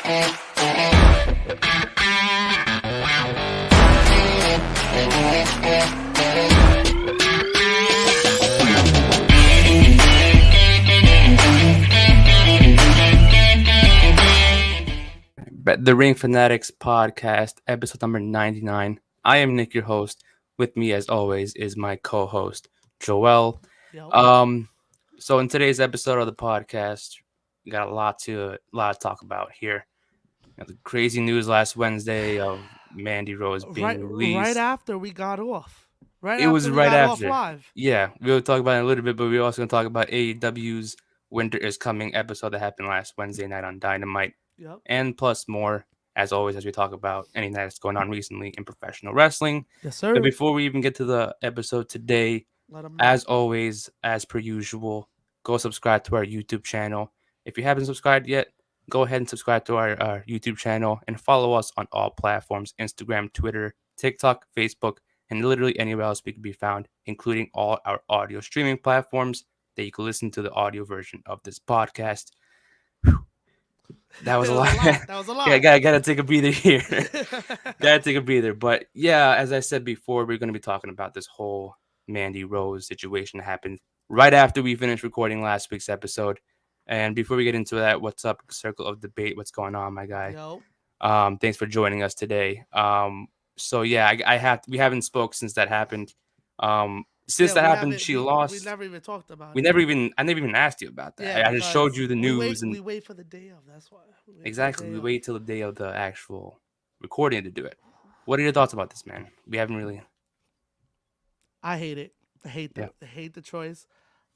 The Ring Fanatics Podcast, episode number 99. I am Nick, your host. With me, as always, is my co-host, Joel. Yep. So in today's episode of the podcast, we got a lot to talk about here. The crazy news last Wednesday of Mandy Rose being Right released. after we got off. It was right after. Live. Yeah, we'll talk about it a little bit, but we're also going to talk about AEW's Winter is Coming episode that happened last Wednesday night on Dynamite. Yep. And plus more, as always, as we talk about anything that's going on recently in professional wrestling. Yes, sir. But before we even get to the episode today, as always, as per usual, go subscribe to our YouTube channel. If you haven't subscribed yet, go ahead and subscribe to our YouTube channel and follow us on all platforms: Instagram, Twitter, TikTok, Facebook, and literally anywhere else we can be found, including all our audio streaming platforms that you can listen to the audio version of this podcast. That was a lot. That was a lot. Yeah, gotta take a breather here. Gotta take a breather. But yeah, as I said before, we're gonna be talking about this whole Mandy Rose situation that happened right after we finished recording last week's episode. And before we get into that, what's up, Circle of Debate? What's going on, my guy? Yo. Thanks for joining us today. So yeah, we haven't spoke since that happened. Since that happened, she lost. We never even talked about it. I never even asked you about that. Yeah, I just showed you the news. We wait for the day of. That's why. We wait till the day of the actual recording to do it. What are your thoughts about this, man? We haven't really. I hate it. I hate the choice.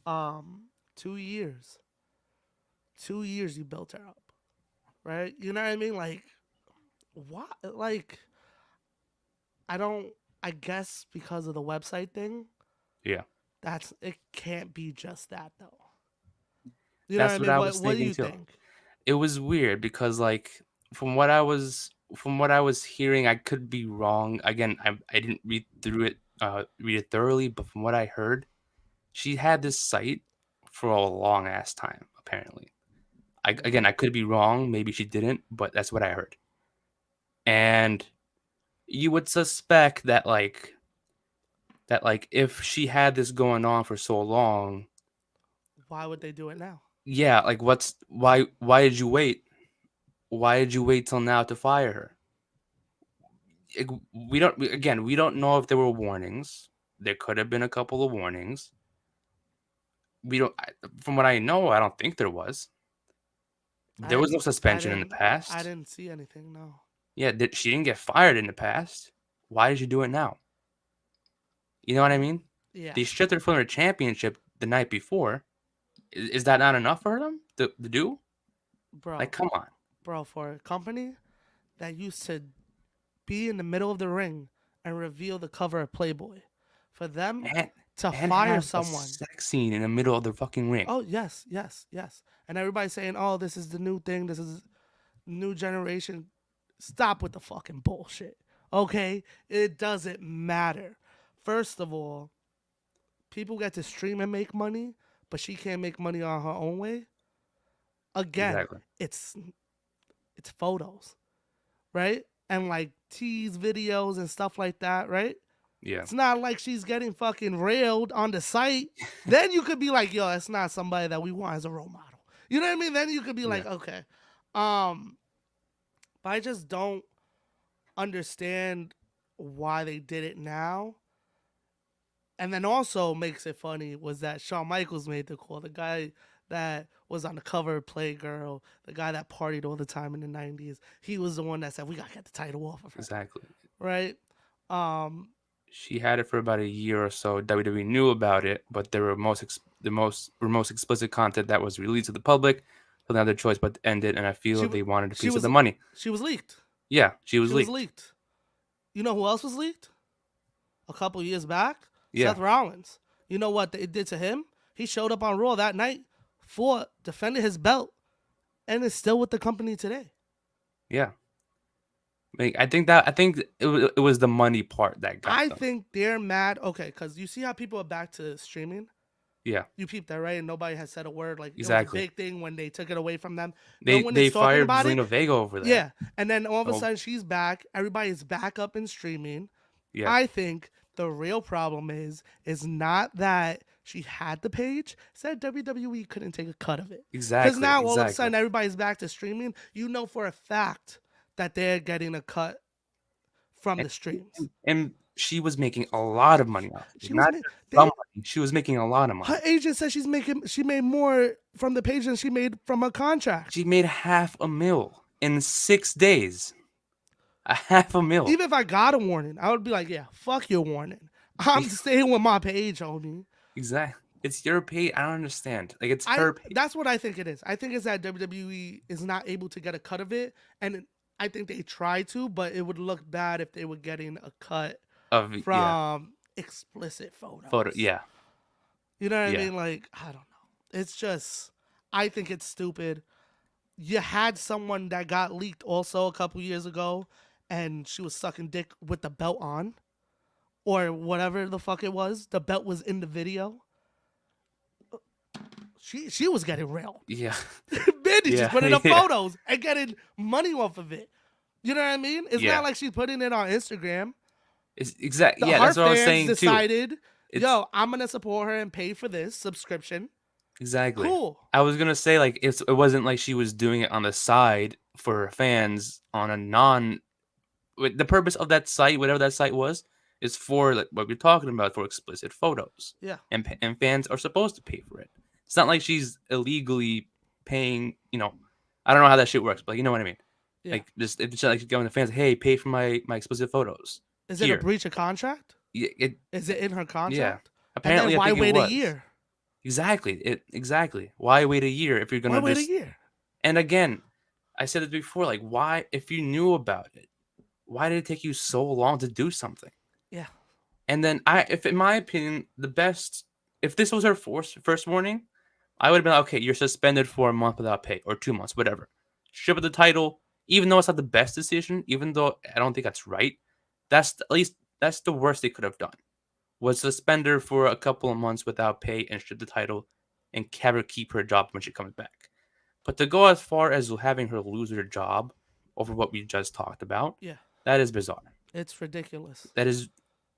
2 years. 2 years you built her up, right? You know what I mean? Like, what? Like, I guess because of the website thing. Yeah. It can't be just that though. That's what I was thinking. What do you too. think? It was weird because, like, from what I was hearing, I could be wrong. Again, I didn't read it thoroughly, but from what I heard, she had this site for a long ass time. Apparently, I could be wrong. Maybe she didn't, but that's what I heard. And you would suspect that if she had this going on for so long, why would they do it now? Yeah, like why did you wait? Why did you wait till now to fire her? We don't know if there were warnings. There could have been a couple of warnings. From what I know, I don't think there was. There was no suspension in the past. I didn't see anything, no. Yeah, she didn't get fired in the past. Why did you do it now? You know what I mean? Yeah. They stripped her from her championship the night before. Is that not enough for them to do? Bro. Like, come on. Bro, for a company that used to be in the middle of the ring and reveal the cover of Playboy, for them to fire someone. A sex scene in the middle of the fucking ring. Oh, yes. And everybody's saying, oh, this is the new thing. This is new generation. Stop with the fucking bullshit. Okay? It doesn't matter. First of all, people get to stream and make money, but she can't make money on her own way. Again, exactly. It's photos, right? And like tease videos and stuff like that, right? Yeah. It's not like she's getting fucking railed on the site. Then you could be like, yo, that's not somebody that we want as a role model. You know what I mean? Then you could be like, okay. But I just don't understand why they did it now. And then also makes it funny was that Shawn Michaels made the call. The guy that was on the cover of Playgirl, the guy that partied all the time in the 90s, he was the one that said, we got to get the title off of her. Exactly. Right? She had it for about a year or so. WWE knew about it, but there were most explicit content that was released to the public. So they had their choice but to end it, and I feel they wanted a piece of the money. She was leaked. Yeah, she was leaked. You know who else was leaked? A couple years back? Yeah. Seth Rollins. You know what it did to him? He showed up on Raw that night, defended his belt, and is still with the company today. Yeah. I think it was the money part that got them. I think they're mad. Okay, because you see how people are back to streaming? Yeah, You peeped that, right? And nobody has said a word. Like, it was a exactly. big thing when they took it away from them. No They one they is talking fired about it. Zelina Vega over that. Yeah. And then all of a So sudden she's back. Everybody's back up and streaming. yeah, I think the real problem is not that she had the page, it's that WWE couldn't take a cut of it. Because exactly, now all of a exactly. sudden everybody's back to streaming. You know for a fact that they're getting a cut from And, the streams. and she was making a lot of money off it. She was Not just some they money. She was making a lot of her money. agent said she made more from the page than she made from her contract. She made $500,000 in 6 days. $500,000. Even if I got a warning, I would be like, yeah, fuck your warning. I'm staying with my page, homie. Exactly. It's your pay. I don't understand. Like, it's her pay. That's what I think it is. I think it's that WWE is not able to get a cut of it, and I think they try to, but it would look bad if they were getting a cut Of from explicit photos. photo. Yeah. You know what Yeah. I mean? Like, I don't know. It's just, I think it's stupid. You had someone that got leaked also a couple years ago, and she was sucking dick with the belt on, or whatever the fuck it was. The belt was in the video. She was getting real. Yeah. Mandy, Yeah, she's putting up yeah. photos and getting money off of it. You know what I mean? It's Yeah. not like she's putting it on Instagram. It's exactly. Yeah, Her that's what I was fans saying too. decided, It's yo, I'm gonna support her and pay for this subscription. exactly. Cool. I was gonna say like it wasn't like she was doing it on the side for her fans on a non. The purpose of that site, whatever that site was, is for like what we're talking about, for explicit photos. Yeah. And fans are supposed to pay for it. It's not like she's illegally paying. I don't know how that shit works, but you know what I mean. Yeah. Like just it's not like she's going to fans, hey, pay for my explicit photos. Is it a breach of contract? Yeah, Is it in her contract? yeah. Apparently, and then I why think wait it was. a year? Exactly. Why wait a year if you're gonna Why wait just? a year? And again, I said it before. Like, why? If you knew about it, why did it take you so long to do something? Yeah. And then if in my opinion, the best, if this was her first warning, I would have been like, okay, you're suspended for a month without pay or 2 months, whatever. Strip of the title, even though it's not the best decision, even though I don't think that's right. At least that's the worst they could have done. Was suspend her for a couple of months without pay and strip the title, and have her keep her job when she comes back. But to go as far as having her lose her job over what we just talked about, Yeah. that is bizarre. It's ridiculous. That is,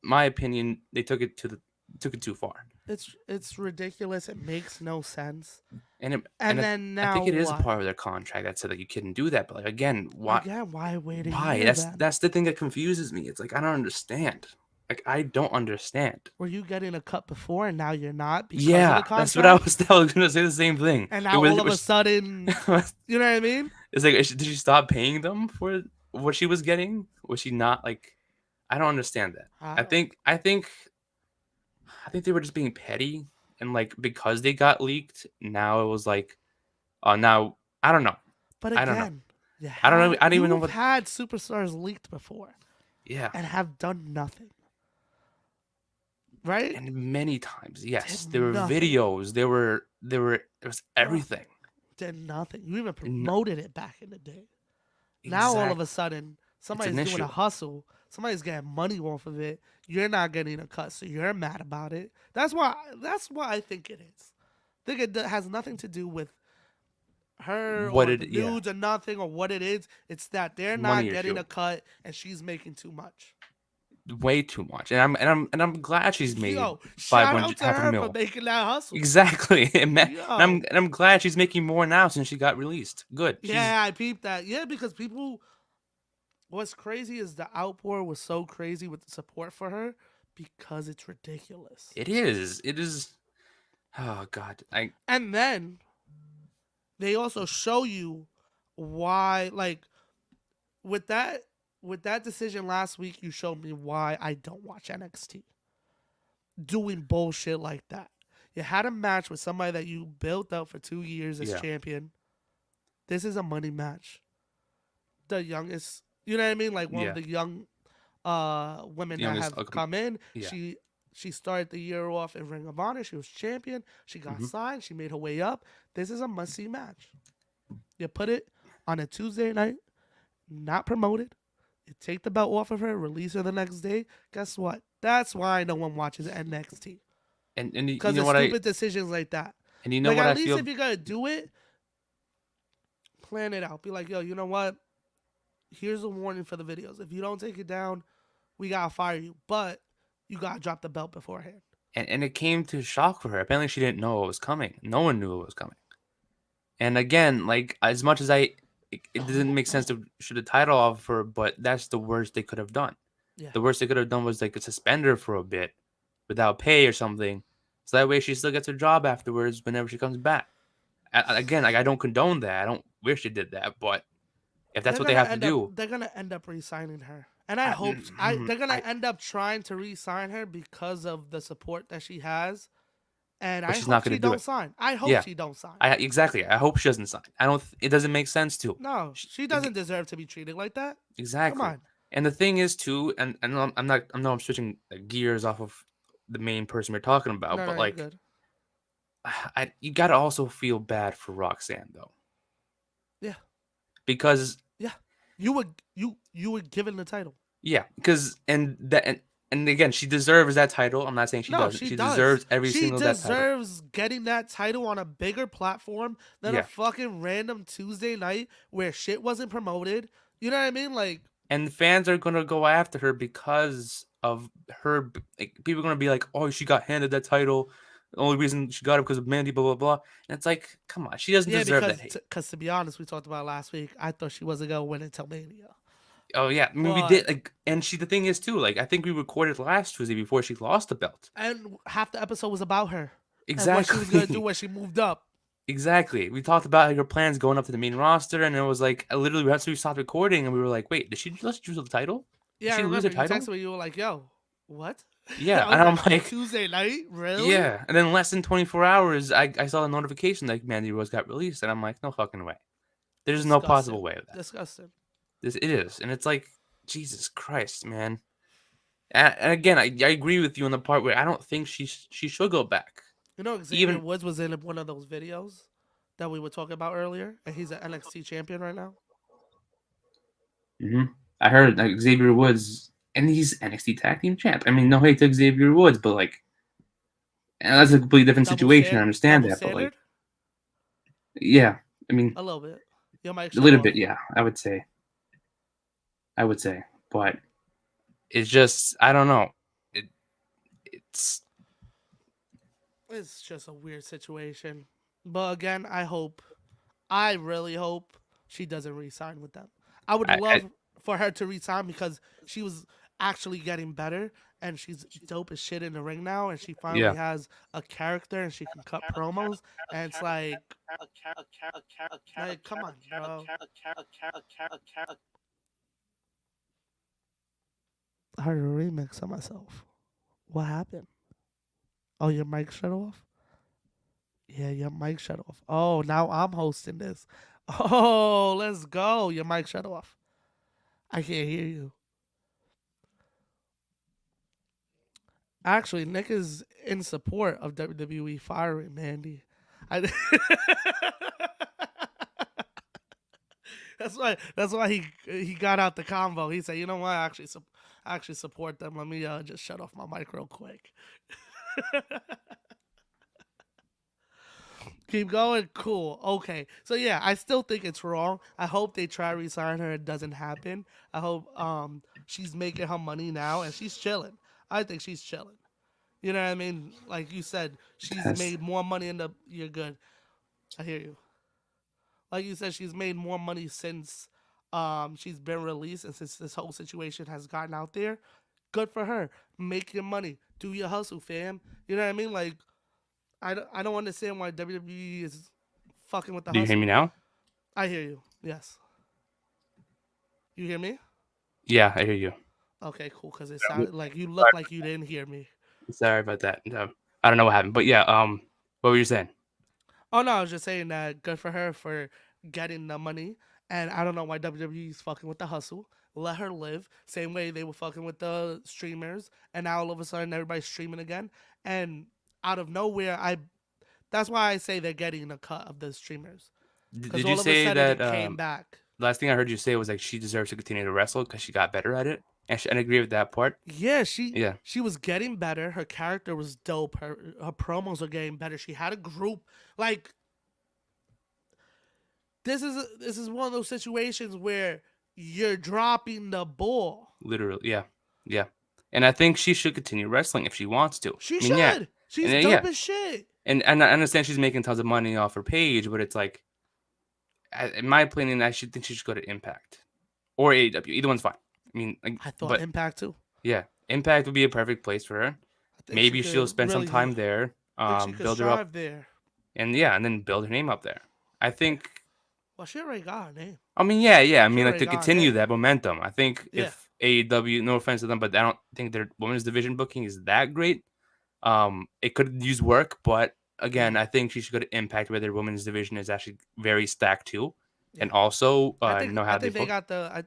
my opinion. They took it too far. It's ridiculous. It makes no sense. And then now I think it is what? part of their contract that said that you couldn't do that. But like again, why? Again, why wait a Why? year? That's the thing that confuses me. It's like I don't understand. Like I don't understand. Were you getting a cut before and now you're not because Yeah, of the contract? that's what I was gonna say. The same thing. And now all of a sudden, you know what I mean? It's like, did she stop paying them for what she was getting? Was she not like? I don't understand that. I think they were just being petty, and like because they got leaked, now it was like, now I don't know. But I don't know. again, I don't know. I don't even know you've what. had superstars leaked before Yeah, and have done nothing. Right? and many times, yes, Did there were nothing. videos. There was everything. Did nothing. You even promoted it back in the day. Exactly. Now all of a sudden, somebody's doing issue. a hustle. Somebody's getting money off of it. You're not getting a cut, so you're mad about it. That's why I think it is. I think it has nothing to do with her What or it- the yeah. nudes or nothing or what it is. It's that they're not Money getting issue. a cut and she's making too much. Way too much, and I'm glad she's made Yo, shout out 500 to half a her mil. for making that hustle. Exactly, and Yo. I'm glad she's making more now since she got released. Good. Yeah, I peeped that. Yeah, because people. What's crazy is the outpour was so crazy with the support for her because it's ridiculous. It is. It is. Oh God. And then they also show you why, like, with that decision last week, you showed me why I don't watch NXT. Doing bullshit like that. You had a match with somebody that you built up for 2 years as champion. This is a money match. The youngest, you know what I mean? Like one of the young women that have come in. Yeah. She started the year off in Ring of Honor. She was champion. She got signed. She made her way up. This is a must-see match. You put it on a Tuesday night, not promoted. You take the belt off of her, release her the next day. Guess what? That's why no one watches NXT. And you because know of what I stupid decisions like that. and you know Like what at I least feel. if you're gonna do it, plan it out. Be like, yo, you know what? Here's a warning for the videos. If you don't take it down, we gotta fire you. But you gotta drop the belt beforehand. And it came to shock for her. Apparently, she didn't know it was coming. No one knew it was coming. And again, like as much as it didn't make sense to shoot the title off of her, but that's the worst they could have done. Yeah. The worst they could have done was like suspend her for a bit without pay or something, so that way she still gets her job afterwards whenever she comes back. Again, like I don't condone that. I don't wish she did that, but if that's They're what they gonna have to end up. do, They're gonna end up re-signing her, and I I, hope they're gonna I end up trying to re-sign her because of the support that she has. And but I she's not hope going she to do don't it. sign. I hope Yeah, she don't sign. I exactly. I hope she doesn't sign. I don't. It doesn't make sense to. No, she doesn't deserve to be treated like that. Come Exactly. on. And the thing is too, and I'm not. I know I'm switching gears off of the main person we're talking about, No, but no, you're like, good. you gotta also feel bad for Roxanne though, Yeah, because yeah. You were given the title. yeah, because and again, she deserves that title. I'm not saying she No, doesn't. she She does. deserves every She single that title. deserves getting that title on a bigger platform than a Yeah, fucking random Tuesday night where shit wasn't promoted. You know what I mean? Like, and fans are gonna go after her because of her. Like, people are gonna be like, "Oh, she got handed that title. The only reason she got it because of Mandy." Blah blah blah. And it's like, come on, she doesn't yeah, deserve that because hate. to be honest, we talked about last week. I thought she wasn't gonna win until Mania, Oh yeah, I mean we did. but Like, and she the thing is too. Like, I think we recorded last Tuesday before she lost the belt. and half the episode was about her and what she was gonna do Exactly. when she moved up. Exactly. We talked about her plans going up to the main roster, and it was like literally once we stopped recording, and we were like, "Wait, did she just lose the title? Did Yeah, I she lose remember her you title?" texted me. You were like, "Yo, what?" Yeah, I and was I'm like, like, "Tuesday night, really?" "Yeah." And then less than 24 hours, I saw a notification like Mandy Rose got released, and I'm like, "No fucking way. There's no possible Disgusting. way of that. Disgusting. This it is." And it's like, Jesus Christ, man. And again, I agree with you on the part where I don't think she should go back. You know, Xavier Even Woods was in one of those videos that we were talking about earlier, and he's an NXT champion right now. hmm I heard like Xavier Woods, and he's NXT Tag Team Champ. I mean, no hate to Xavier Woods, but like, and that's a completely different situation. I understand Double that, but like, standard, yeah, I mean, a little bit. Your mic a shut little off. bit, yeah. I would say, but it's just, I don't know. It, it's It's just a weird situation. But again, I really hope she doesn't re-sign with them. I would I love for her to re-sign because she was actually getting better and she's dope as shit in the ring now and she finally yeah. has a character and she can cut promos and it's like come on, bro. I heard a remix of myself. What happened? Oh, your mic shut off? Yeah, your mic shut off. Oh, now I'm hosting this. Oh, let's go. Your mic shut off. I can't hear you. Actually, Nick is in support of WWE firing Mandy. I, that's why he got out the combo. He said, "You know what? I actually support them. Let me just shut off my mic real quick." Keep going. Cool. Okay. So yeah, I still think it's wrong. I hope they try to resign her. It doesn't happen. I hope she's making her money now and she's chilling. I think she's chilling. You know what I mean? Like you said, she's That's, made more money in the. You're good. I hear you. Like you said, she's made more money since she's been released and since this whole situation has gotten out there. Good for her. Make your money. Do your hustle, fam. You know what I mean? Like I don't understand why WWE is fucking with the do you hear me hustle. now? I hear you. Yes. You hear me? Yeah, I hear you. Okay, cool. Because it sounded like you looked like you didn't hear me. Sorry about that. No, I don't know what happened, but yeah. What were you saying? Oh no, I was just saying that good for her for getting the money. And I don't know why WWE is fucking with the hustle. Let her live. Same way they were fucking with the streamers, and now all of a sudden everybody's streaming again. And out of nowhere, I that's why I say they're getting a cut of the streamers because Did you all of a say sudden that it came back. last thing I heard you say was like she deserves to continue to wrestle because she got better at it? and I agree with that part. Yeah, Yeah, she was getting better. Her character was dope. Her promos were getting better. She had a group. Like this is one of those situations where you're dropping the ball. literally, yeah, yeah. And I think she should continue wrestling if she wants to. She I mean, yeah, should. and She's yeah, dope as shit. and I understand she's making tons of money off her page, but it's like, in my opinion, I should think she should go to Impact or AEW. Either one's fine. I mean, like, I thought but Impact too. yeah, Impact would be a perfect place for her. I think she Maybe she'll could spend some really. time there, I think she could build her up, strive there. and yeah, and then build her name up there. I Yeah. think. Well, she already got her name. I mean, yeah. I She mean, like already to got her continue name. that momentum. I think Yeah. if AEW, no offense to them, but I don't think their women's division booking is that great. It could use work, but again, Yeah. I think she should go to Impact, where their women's division is actually very stacked too, and Yeah. also know I how they think they book. got the.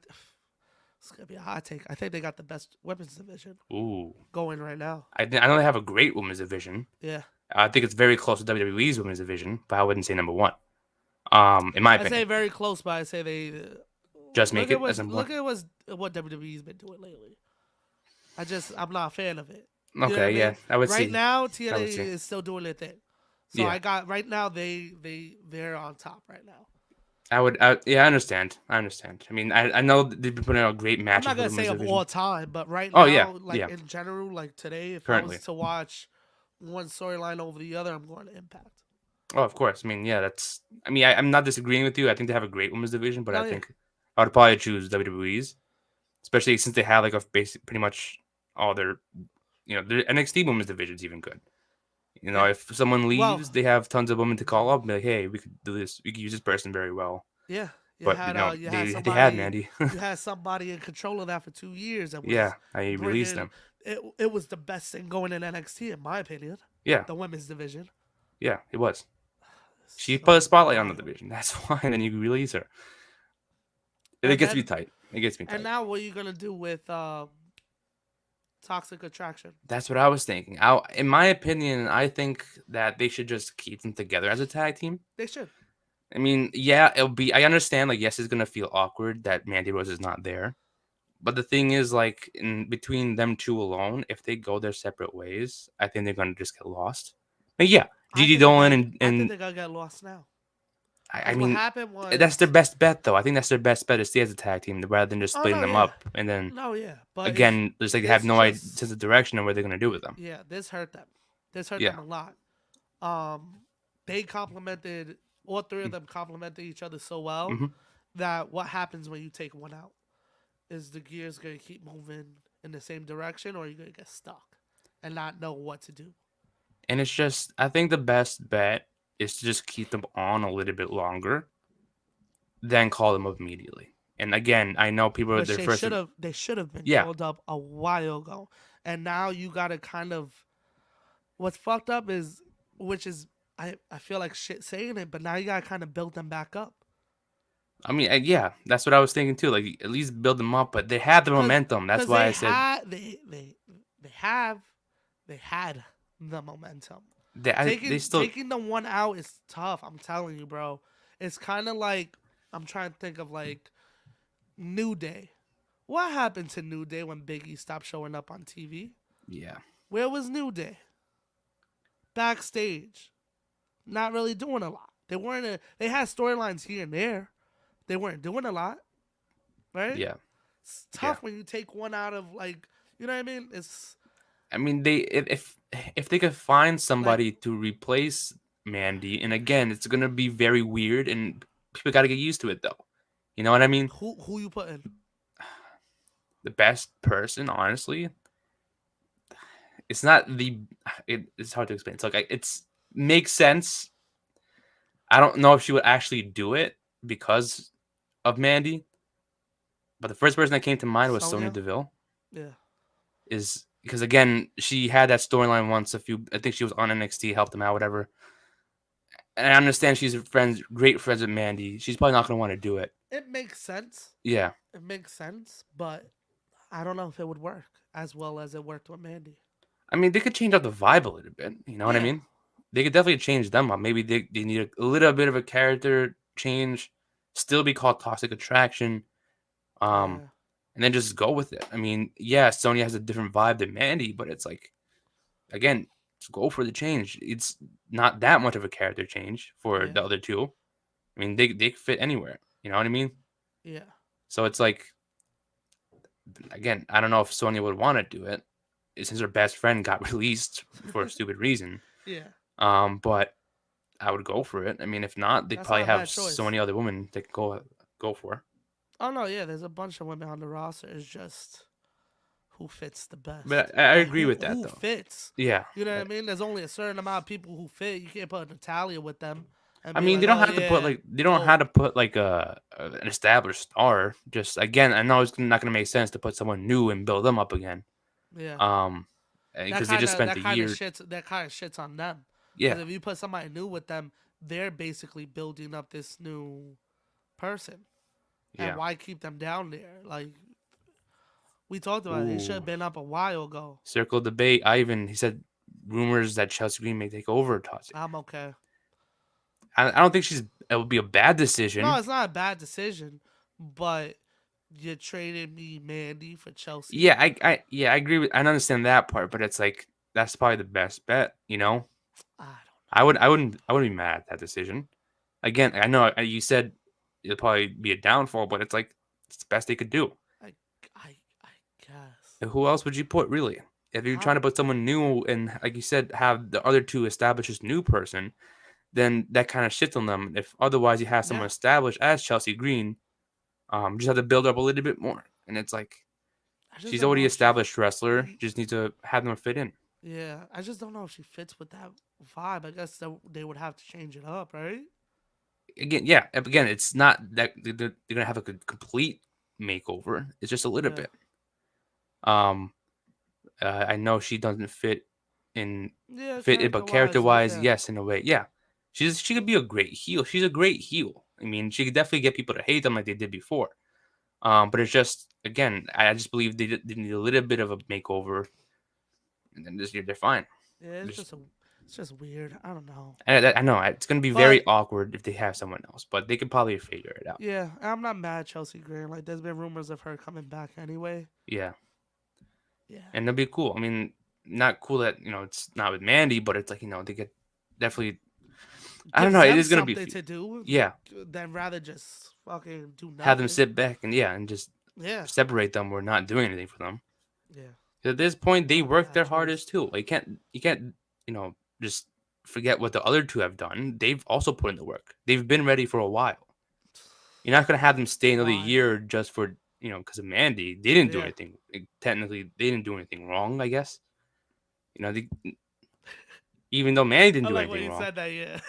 It's gonna be a hot take. I think they got the best weapons division Ooh, going right now. I know they have a great women's division. Yeah. I think it's very close to WWE's women's division, but I wouldn't say number one. In my I say opinion, very close, but I say they just make it as number one. look at what WWE's been doing lately. I'm not a fan of it. You know what Okay, I yeah, mean? I would Right see. now, I TNA would see. is still doing their thing. So Yeah, I got right now they're on top right now. yeah, I understand. I mean, I know they've been putting out great I'm matches not for the gonna say women's of division. all time, but right Oh yeah, now, like yeah. in general, like today, if I Currently, was to watch one storyline over the other, I'm going to Impact. oh of course. I mean, yeah, that's. I mean, I'm not disagreeing with you. I think they have a great women's division, but I Oh yeah, think I would probably choose WWE's, especially since they have like a basic, pretty much all their, their NXT women's division's even good. yeah. If someone Well, leaves, they have tons of women to call up and be like, hey, we could do this. We could use this person very well. yeah. But You had they had somebody Mandy. you had somebody in control of that for 2 years that Yeah, was I released bringing them. it was the best thing going in NXT in my opinion. Yeah, The women's division. yeah, it was. She So put a spotlight on the wild. division. That's why. And then you release her. It And gets me then tight. It gets me and tight. now what are you gonna do with Toxic Attraction? That's what I was thinking. In my opinion, I think that they should just keep them together as a tag team. They should. I mean, yeah, it'll be. I understand. Like, yes, it's gonna feel awkward that Mandy Rose is not there. But the thing is, like, in between them two alone, if they go their separate ways, I think they're gonna just get lost. But yeah, Gigi Dolan I think and they're gonna get lost now. I What mean, happened was that's their best bet, though. I think that's their best bet to stay as a tag team rather than just oh splitting no them yeah up and then no yeah but again, just like they have this no just sense of direction of what they're gonna do with them. yeah this hurt them. This hurt Yeah. them a lot. They complemented all three of them complemented each other so well Mm-hmm. that what happens when you take one out is the gears gonna keep moving in the same direction or you're gonna get stuck and not know what to do. And it's just, I think the best bet is to just keep them on a little bit longer, then call them up immediately. And again, I know people are Which their first. they should have been Yeah, called up a while ago. And now you gotta kind of what's fucked up is which is I feel like shit saying it, but now you gotta kind of build them back up. I mean, yeah, that's what I was thinking too. Like, at least build them up, but they have the momentum. That's Because why I said they had the momentum. they still. Taking the one out is tough. I'm telling you, bro. It's kind of like I'm trying to think of like New Day. What happened to New Day when Biggie stopped showing up on TV? Yeah. Where was New Day? Backstage, not really doing a lot. They weren't. They had storylines here and there. They weren't doing a lot, right? Yeah. It's tough when you take one out of like, you know what I mean? It's. I mean, if they could find Like, somebody to replace Mandy, and again, it's gonna be very weird, and people got to get used to it, though. You know what I mean? who you put in? The best person, honestly, it's not the. It's hard to explain. It's like it's makes sense. I don't know if she would actually do it because of Mandy, but the first person that came to mind was Sonya Sonya? Deville. Yeah. Is because again, she had that storyline once. I think she was on NXT, helped them out, whatever. And I understand she's great friends with Mandy. She's probably not gonna want to do it. It makes sense. Yeah, It makes sense, but I don't know if it would work as well as it worked with Mandy. I mean they could change up the vibe a little bit. You know what I Yeah. mean? They could definitely change them up. Maybe they need a little bit of a character change. Still be called Toxic Attraction. Yeah. and then just go with it. I mean, yeah, Sonya has a different vibe than Mandy, but it's like, again, just go for the change. It's not that much of a character change for Yeah. the other two. I mean, they fit anywhere. You know what I mean? Yeah. So it's like, again, I don't know if Sonya would want to do it since her best friend got released for a stupid reason. Yeah. But I would go for it. I mean, if not, they That's probably not a have bad so choice. many other women they can go for. Oh no, yeah, there's a bunch of women on the roster. It's just who fits the best. But I Like agree with that who though. fits. Yeah. You know what I mean? There's only a certain amount of people who fit. You can't put Natalia with them and I be mean, like, they don't oh have to put yeah, like they don't have go. to put like an established star. Just again, I know it's not going to make sense to put someone new and build them up again. Yeah. Um, because they just spent the year. That kind of shits on them. Yeah, Because if you put somebody new with them, they're basically building up this new person. And yeah. why keep them down there? Like we talked about, it should Ooh, have been up a while ago. circle debate. Ivan, he said rumors that Chelsea Green may take over Toxic. I'm okay. I don't think it would be a bad No, decision. it's not a bad decision, but you traded me Mandy for Chelsea. Yeah, I agree with. I understand that part, but it's like that's probably the best bet. You know, I don't I wouldn't be mad at that decision. Again, I know you said it'll probably be a downfall, but it's like it's the best they could do. know. I guess. And who else would you put really? If you're I, trying to put someone new and, like you said, have the other two establish this new person, then that kind of shits on them. If otherwise you have someone yeah. established as Chelsea Green, just have to build up a little bit more. And it's like I just she's don't already know if she. established wrestler. Just need to have them fit in. Yeah, I just don't know if she fits with that vibe. I guess they would have to change it up, right? Again, yeah. Again, it's not that they're gonna have a complete makeover. It's just a little Yeah. bit. Um, I know she doesn't in Yeah, fit it, character but character wise, wise, yeah. yes, in a way, yeah. She could be a great heel. She's a great heel. I mean, she could definitely get people to hate them like they did before. But it's just again, I just believe they need a little bit of a makeover, and then this year they're fine. Yeah, Just it's just weird. I don't know. I know it's gonna be very But awkward if they have someone else, but they could probably figure it out. yeah, I'm not mad at Chelsea Green. Like there's been rumors of her coming back anyway. Yeah, Yeah. and it'll be cool. I mean, not cool that it's not with Mandy, but it's like they get definitely. I don't Gives know. It them is gonna be something to do yeah. than rather just fucking do Have them nothing. sit back and just Yeah. separate them. We're not doing anything for them. Yeah. At this point, they Not a work bad their choice. hardest too. Like, you can't just forget what the other two have done. They've also put in the work. They've been ready for a while. You're not gonna have them stay another While. year just for because of Mandy. They didn't do Yeah. anything. Technically, they didn't do anything wrong. I guess they, even though Mandy didn't I do like when anything you wrong. said that. Yeah.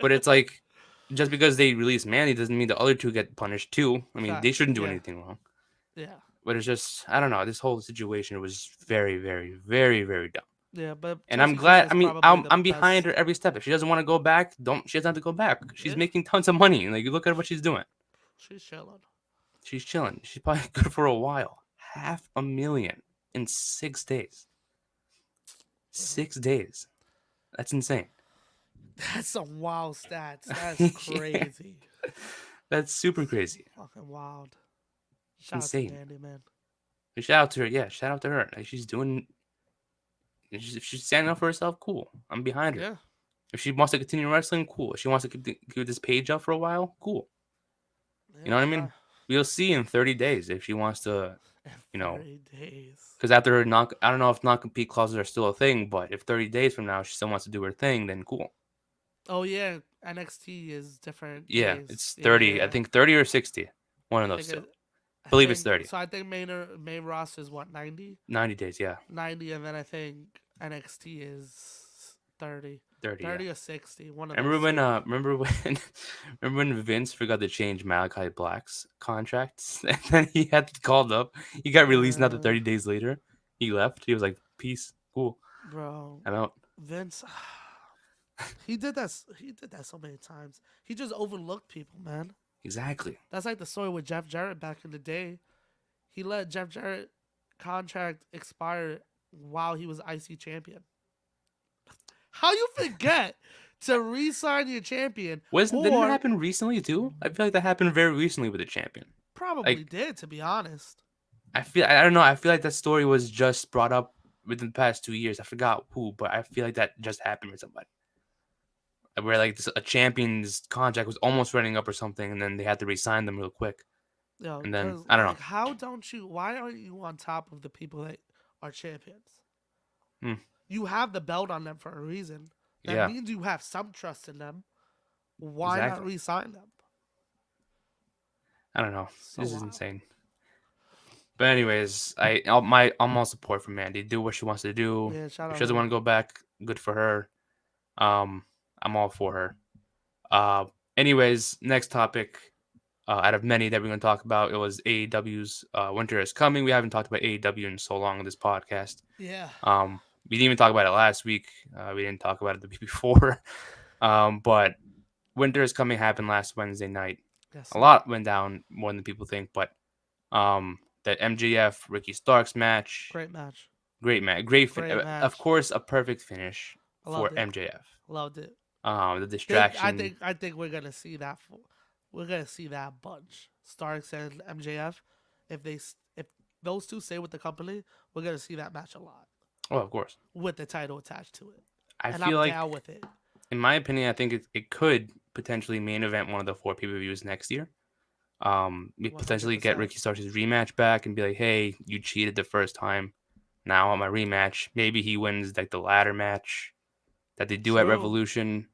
But it's like just because they released Mandy doesn't mean the other two get punished too. I mean, they Facts. shouldn't do Yeah. anything wrong. Yeah. But it's just I don't know. This whole situation was very, very, very, very dumb. Yeah. But And I'm Chelsea Green glad. is I mean, probably I'm the I'm behind best. her every step. If she doesn't want to go back, she doesn't have to go back. She's Yeah. making tons of money. Like, look at what she's doing. She's chilling. She's chilling. She's probably good for a while. 500,000 in 6 days. Yeah. 6 days. That's insane. That's some wild stats. That's Yeah, crazy. that's super crazy. Fucking wild. It's Shout out to insane. Mandy, man. Shout out to her. Yeah, shout out to her. Like, she's doing. If she's standing up for herself, cool. I'm behind her. Yeah. If she wants to continue wrestling, cool. If she wants to keep this page up for a while, cool. You Yeah. know what I Nah. mean? We'll see in 30 days if she wants to, you know, 30 days. because after her I don't know if non-compete clauses are still a thing, but if 30 days from now she still wants to do her thing, then cool. Oh yeah, NXT is different Yeah, days. it's Yeah, 30. I yeah. think 30 or 60. One of I those think two. I Believe it's think 30. so. I think main roster is what 90, 90 days, yeah. 90, and then I think NXT is 30, 30, 30 yeah. or 60. One of Remember those. when Two. remember when Vince forgot to change Malachi Black's contracts and then he had called up. He got released another Uh, 30 days later. He left. He was like, "Peace. Cool. bro, I'm out." Vince, he did that. He did that so many times. He just overlooked people, man. Exactly. That's like the story with Jeff Jarrett back in the day. He let Jeff Jarrett contract expire while he was IC champion. How you forget to re-sign your champion, Didn't that or happen recently too? I feel like that happened very recently with the champion. probably Like did, to be honest. I don't know. I feel like that story was just brought up within the past 2 years. I forgot who, but I feel like that just happened with somebody. Where like a champion's contract was almost running up or something, and then they had to re-sign them real quick. Yo, And then because I don't know. like, how don't you? Why aren't you on top of the people that are champions? Hmm. You have the belt on them for a reason. That Yeah, means you have some trust in them. Why not exactly. re-sign them? I don't know. So This is wild. insane. But anyways, I'm all support for Mandy. Do what she wants to do. Yeah, shout If out she doesn't her. want to go back, good for her. Um, I'm all for her. Uh, anyways, next topic. Out of many that we're going to talk about, it was AEW's Winter is Coming. We haven't talked about AEW in so long in this podcast. Yeah. We didn't even talk about it last week. We didn't talk about it the week before. But Winter is Coming happened last Wednesday night. Yes, A sir. lot went down, more than people think. But that MJF Ricky Starks match, Great match. great match, Great of match. course, a perfect finish I for loved it. MJF. Loved it. The Think I distraction. think I think we're gonna see that. We're gonna see that bunch. Starks and MJF. If those two stay with the company, we're gonna see that match a lot Oh, of course. with the title attached to it, I and feel I'm like, down with it. in my opinion, I think it could potentially main event one of the 4 pay-per-views next year. We One hundred potentially get percent. Ricky Starks' rematch back and be like, hey, you cheated the first time. Now I want my rematch. Maybe he wins like the ladder match that they do at True. Revolution.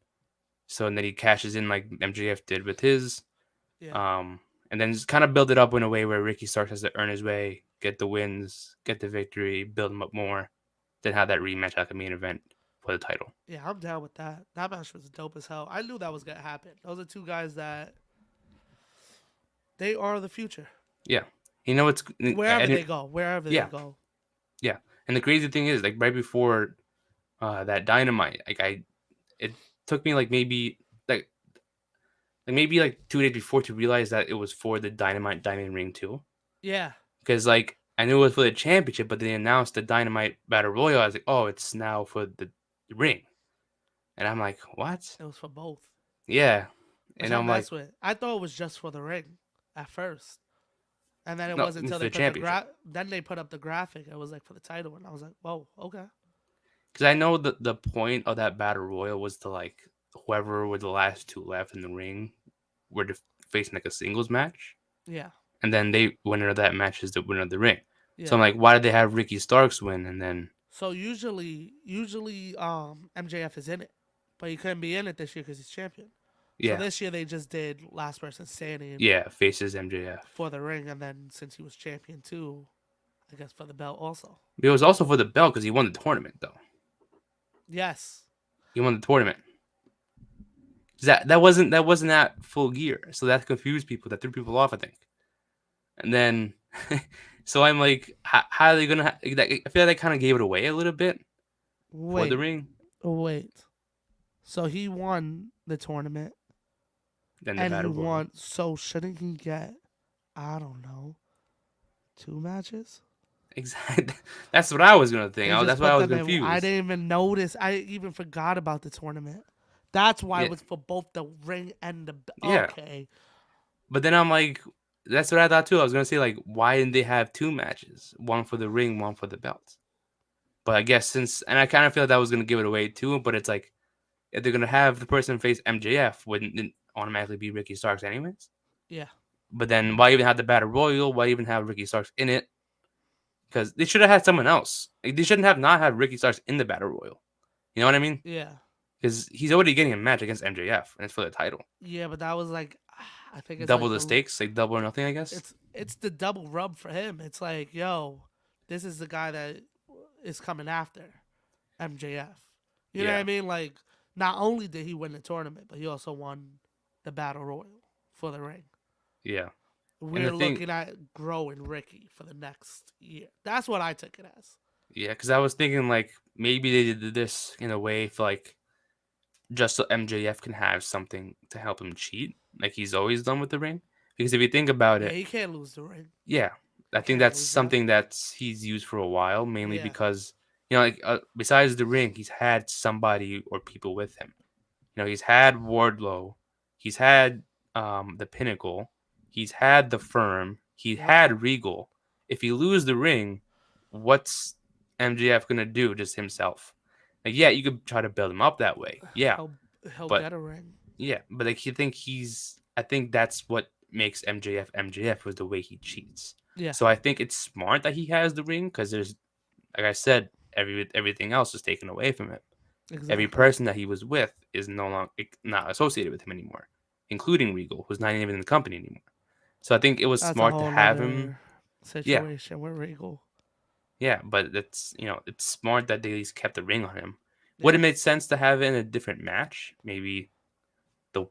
So and then he cashes in like MJF did with his. Yeah. Um, and then just kind of build it up in a way where Ricky Starks has to earn his way, get the wins, get the victory, build him up more, then have that rematch like a main event for the title. Yeah, I'm down with that. That match was dope as hell. I knew that was gonna happen. Those are two guys that they are the future. Yeah. You know what's Wherever they go, wherever they yeah, go. yeah. And the crazy thing is, like right before that Dynamite, it took me like maybe like 2 days before to realize that it was for the Dynamite Diamond Ring too. Yeah. Because like I knew it was for the championship, but they announced the Dynamite Battle Royal. I was like, oh, it's now for the ring, and I'm like, what? It was for both. Yeah, Which and I I'm like, mess with. I thought it was just for the ring at first. And then it no, wasn't it's until for they the put the championship. then they put up the graphic. It was like for the title, and I was like, "Whoa, okay." Because I know that the point of that Battle Royal was to like whoever were the last two left in the ring were facing like a singles match, Yeah, and then they winner of that match is the winner of the ring. So yeah. I'm like, why did they have Ricky Starks win? And then So usually, MJF is in it, but he couldn't be in it this year because he's champion. So yeah, this year they just did last person standing yeah, faces MJF. for the ring, and then since he was champion too, I guess for the belt also. But it was also for the belt because he won the tournament though. Yes. He won the tournament. That wasn't that full gear, so that confused people. That threw people off, I think. And then, so I'm like, how are they gonna? I feel like they kind of gave it away a little bit for the Wait, ring. wait. So he won the tournament, Then the and he battle royal. won. So shouldn't he get? I don't know. 2 matches? Exactly. That's what I was gonna think. They just That's why I put was them in. I confused. didn't even notice. I even forgot about the tournament. That's why it Yeah, was for both the ring and the. yeah. Okay. But then I'm like, that's what I thought too. I was gonna say like, why didn't they have 2 matches, one for the ring, one for the belt? But I guess and I kind of feel like that was gonna give it away too. But it's like, if they're gonna have the person face MJF, wouldn't it automatically be Ricky Starks anyways? Yeah. But then why even have the battle royal? Why even have Ricky Starks in it? Because they should have had someone else. Like, they shouldn't have not have Ricky Starks in the battle royal. You know what I mean? Yeah. Because he's already getting a match against MJF, and it's for the title. Yeah, but that was like, I think it's Double like the stakes, like double or nothing, I guess. it's the double rub for him. It's like, yo, this is the guy that is coming after MJF. You know what Yeah, I mean? Like, not only did he win the tournament, but he also won the battle royal for the ring. yeah. And the We're thing, looking at growing Ricky for the next year. That's what I took it as. yeah, because I was thinking like maybe they did this in a way for like just so MJF can have something to help him cheat, like he's always done with the ring. Because if you think about Yeah, it, he can't lose the ring. yeah, I He think can't that's lose that. something that he's used for a while, mainly Yeah. because like besides the ring, he's had somebody or people with him. He's had Wardlow, he's had the Pinnacle, he's had the Firm, he Yep. had Regal, if you lose the ring, what's MJF gonna do just himself? Like, yeah, you could try to build him up that way. Yeah, He'll but get a ring. yeah, but like you think I think that's what makes MJF MJF was the way he cheats. Yeah, So I think it's smart that he has the ring because there's, like I said, everything else is taken away from him. Every exactly. person that he was with is no longer not associated with him anymore, including Regal, who's not even in the company anymore. So I think it was That's a smart to whole have him. nother Yeah, situation with Regal. yeah, but it's it's smart that they at least kept the ring on him. Would Yeah, it make sense to have it in a different match? Maybe the,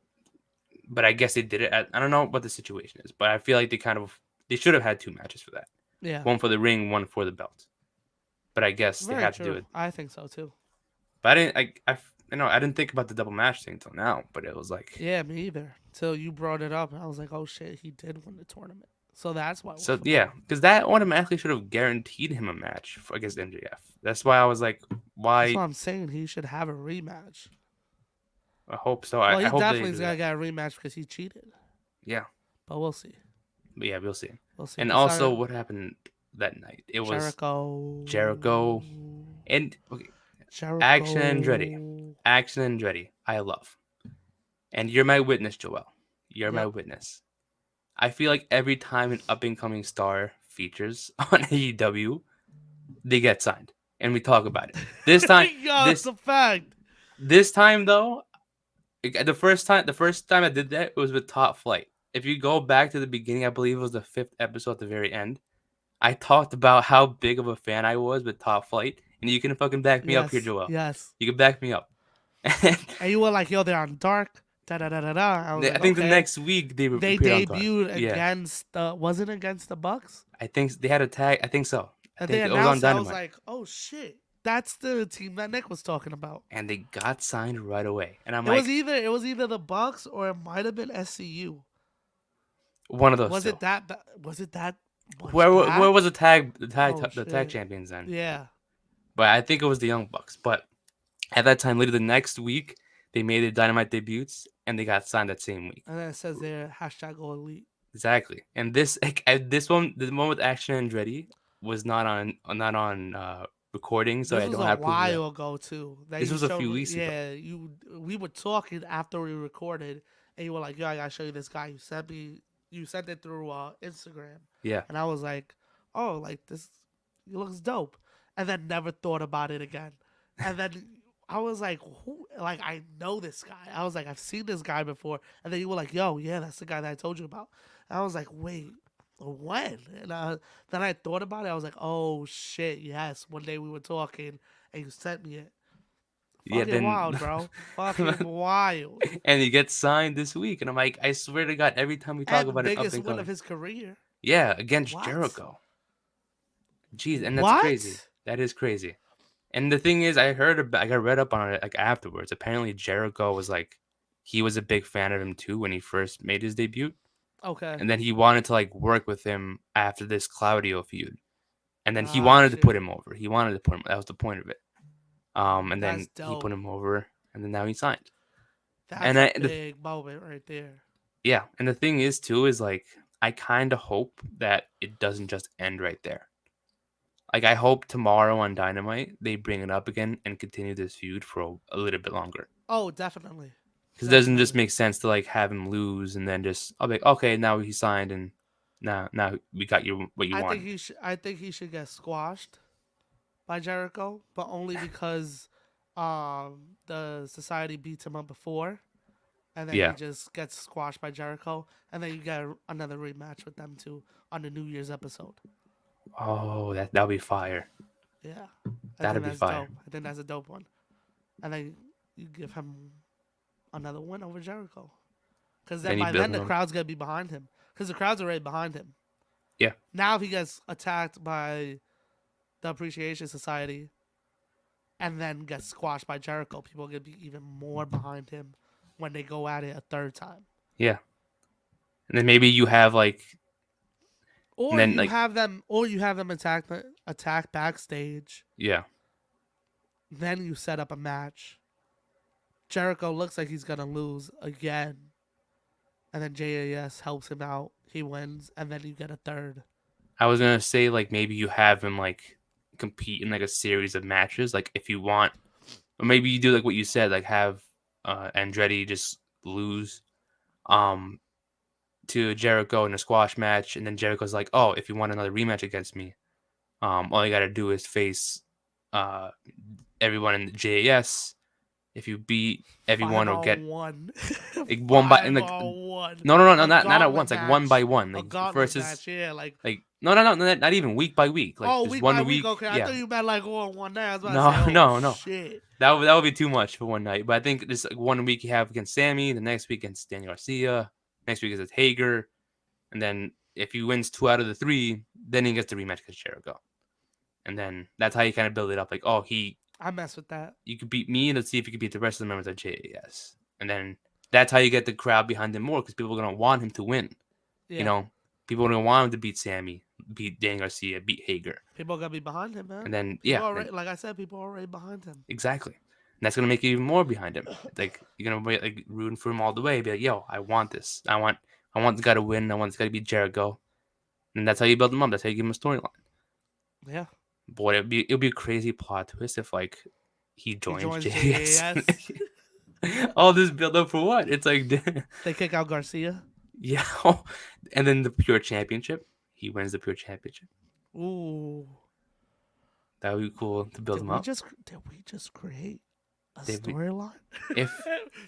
but I guess they did it. I don't know what the situation is, but I feel like they should have had two matches for that. yeah. One for the ring, one for the belt. But I guess they Very had to do true. it. I think so too. But I didn't. I didn't think about the double match thing until now. But it was like, Yeah, me either. Till you brought it up, and I was like, oh shit, he did win the tournament. So that's why it was so for the yeah, ring. because that automatically should have guaranteed him a match against MJF. That's why I was like, That's why? why I'm saying he should have a rematch. I hope so. Well, I he hope they definitely do is gonna that. get a rematch because he cheated. Yeah, But we'll see. but yeah, we'll see. We'll see. And also, Besides what happened that night? It was Jericho, Jericho and okay, Jericho. Action Andretti. I love, and you're my witness, Joel. You're my Yep. witness. I feel like every time an up and coming star features on AEW, they get signed, and we talk about it. This time, Yo, it's a fact. this time though, the first time I did that, it was with Top Flight. If you go back to the beginning, I believe it was the fifth episode at the very end. I talked about how big of a fan I was with Top Flight, and you can fucking back me up here, Yes, Joel. yes. You can back me up. And you were like, yo, they're on Dark. Da da da da da. I was I like, think the okay. next week they They appeared on Dark. debuted Yeah, against was it against the Bucks? I think they had a tag. I think so. I And they think it was on announced it. I was Dynamite, like, oh shit. That's the team that Nick was talking about. and they got signed right away. And I'm It like, was either the Bucks or it might have been SCU. one of those Was two. it that was it that much Where back? was Oh the tag shit. champions then? Yeah. But I think it was the Young Bucks. But at that time, literally the next week, they made their Dynamite debuts, and they got signed that same week. And then it says there hashtag all elite. Exactly. And this this one, the one with Action Andretti, was not on recording, so This I was don't a have proof of that. while ago too. That This you was a showed few me. weeks ago. Yeah, we were talking after we recorded, and you were like, "Yo, I gotta show you this guy." You sent it through Instagram, Yeah. and I was like, "Oh, like this, he looks dope," and then never thought about it again. And then I was like, "Who? Like I know this guy." I was like, "I've seen this guy before," and then you were like, "Yo, yeah, that's the guy that I told you about." And I was like, "Wait." When? And then I thought about it. I was like, "Oh shit, yes." One day we were talking, and you sent me it. Yeah, Fucking then wild, bro. Fucking wild. and he gets signed this week, and I'm like, I swear to God, every time we talk And about an up biggest and win of coming, his career. yeah, against What? Jericho. Jeez, and that's crazy. What? That is crazy. And the thing is, I got read up on it like afterwards. Apparently, Jericho was like, he was a big fan of him too when he first made his debut, Okay. and then he wanted to like work with him after this Claudio feud, and then he wanted to Got put you. him over. He wanted to put him. That was the point of it. And That's then he put dope. him over, and then now he signed. That's And a the big moment right there. yeah, and the thing is too is like I kind of hope that it doesn't just end right there. Like I hope tomorrow on Dynamite they bring it up again and continue this feud for a little bit longer. Oh, definitely. Because it doesn't just Definitely. make sense to like have him lose and then just I'll be like, okay, now he signed and now we got you what you wanted. I think he should get squashed by Jericho, but only because the society beats him up before, and then he Yeah. just gets squashed by Jericho, and then you get another rematch with them too on the New Year's episode. Oh, that'll be fire. Yeah, I That'll think be that's fire. dope. I think that's a dope one, and then you give him another win over Jericho, because then Then you by build then him the up. crowd's gonna be behind him, because the crowd's already behind him. Yeah. Now if he gets attacked by the Appreciation Society, and then gets squashed by Jericho, people are gonna be even more behind him when they go at it a third time. Yeah. And then maybe you have like and Or then you like have them, attack backstage. yeah. Then you set up a match. Jericho looks like he's gonna lose again, and then JAS helps him out. He wins, and then you get a third. I was gonna say like maybe you have him like compete in like a series of matches, like if you want, or maybe you do like what you said, like have Andretti just lose um to Jericho in a squash match, and then Jericho's like, oh, if you want another rematch against me, all you gotta do is face uh everyone in the JAS. If you beat everyone Five or get on one. like one by in Five like on one. no, A not at gauntlet once, like one by match. one, A like gauntlet versus match, yeah. Like, like no, not even week by week, like oh, just week by one week. week, Okay, I yeah. thought you meant like all on one night. I was about to No, say, oh, no. shit. That would be too much for one night. But I think this like 1 week you have against Sammy, the next week against Daniel Garcia, next week is against Hager, and then if he wins 2 out of the 3, then he gets the rematch against Jericho. And then that's how you kind of build it up. Like, oh, I mess with that. you could beat me, and let's see if you could beat the rest of the members of JAS. And then that's how you get the crowd behind him more because people are gonna want him to win. Yeah. You know, people are gonna want him to beat Sammy, beat Dan Garcia, beat Hager. People are gonna be behind him, man. And then people yeah, already, like I said, people are already behind him. exactly. And that's gonna make you even more behind him. Like you're gonna be like rooting for him all the way. Be like, yo, I want this. I want this guy to win. I want this guy to beat Jericho. And that's how you build him up. That's how you give him a storyline. Yeah. Boy, it'd be a crazy plot twist if like he joins JAS. JAS. All this build up for what? It's like They kick out Garcia. yeah, and then the pure championship. He wins the pure championship. Ooh. That would be cool to build him up. Did we just create a storyline? If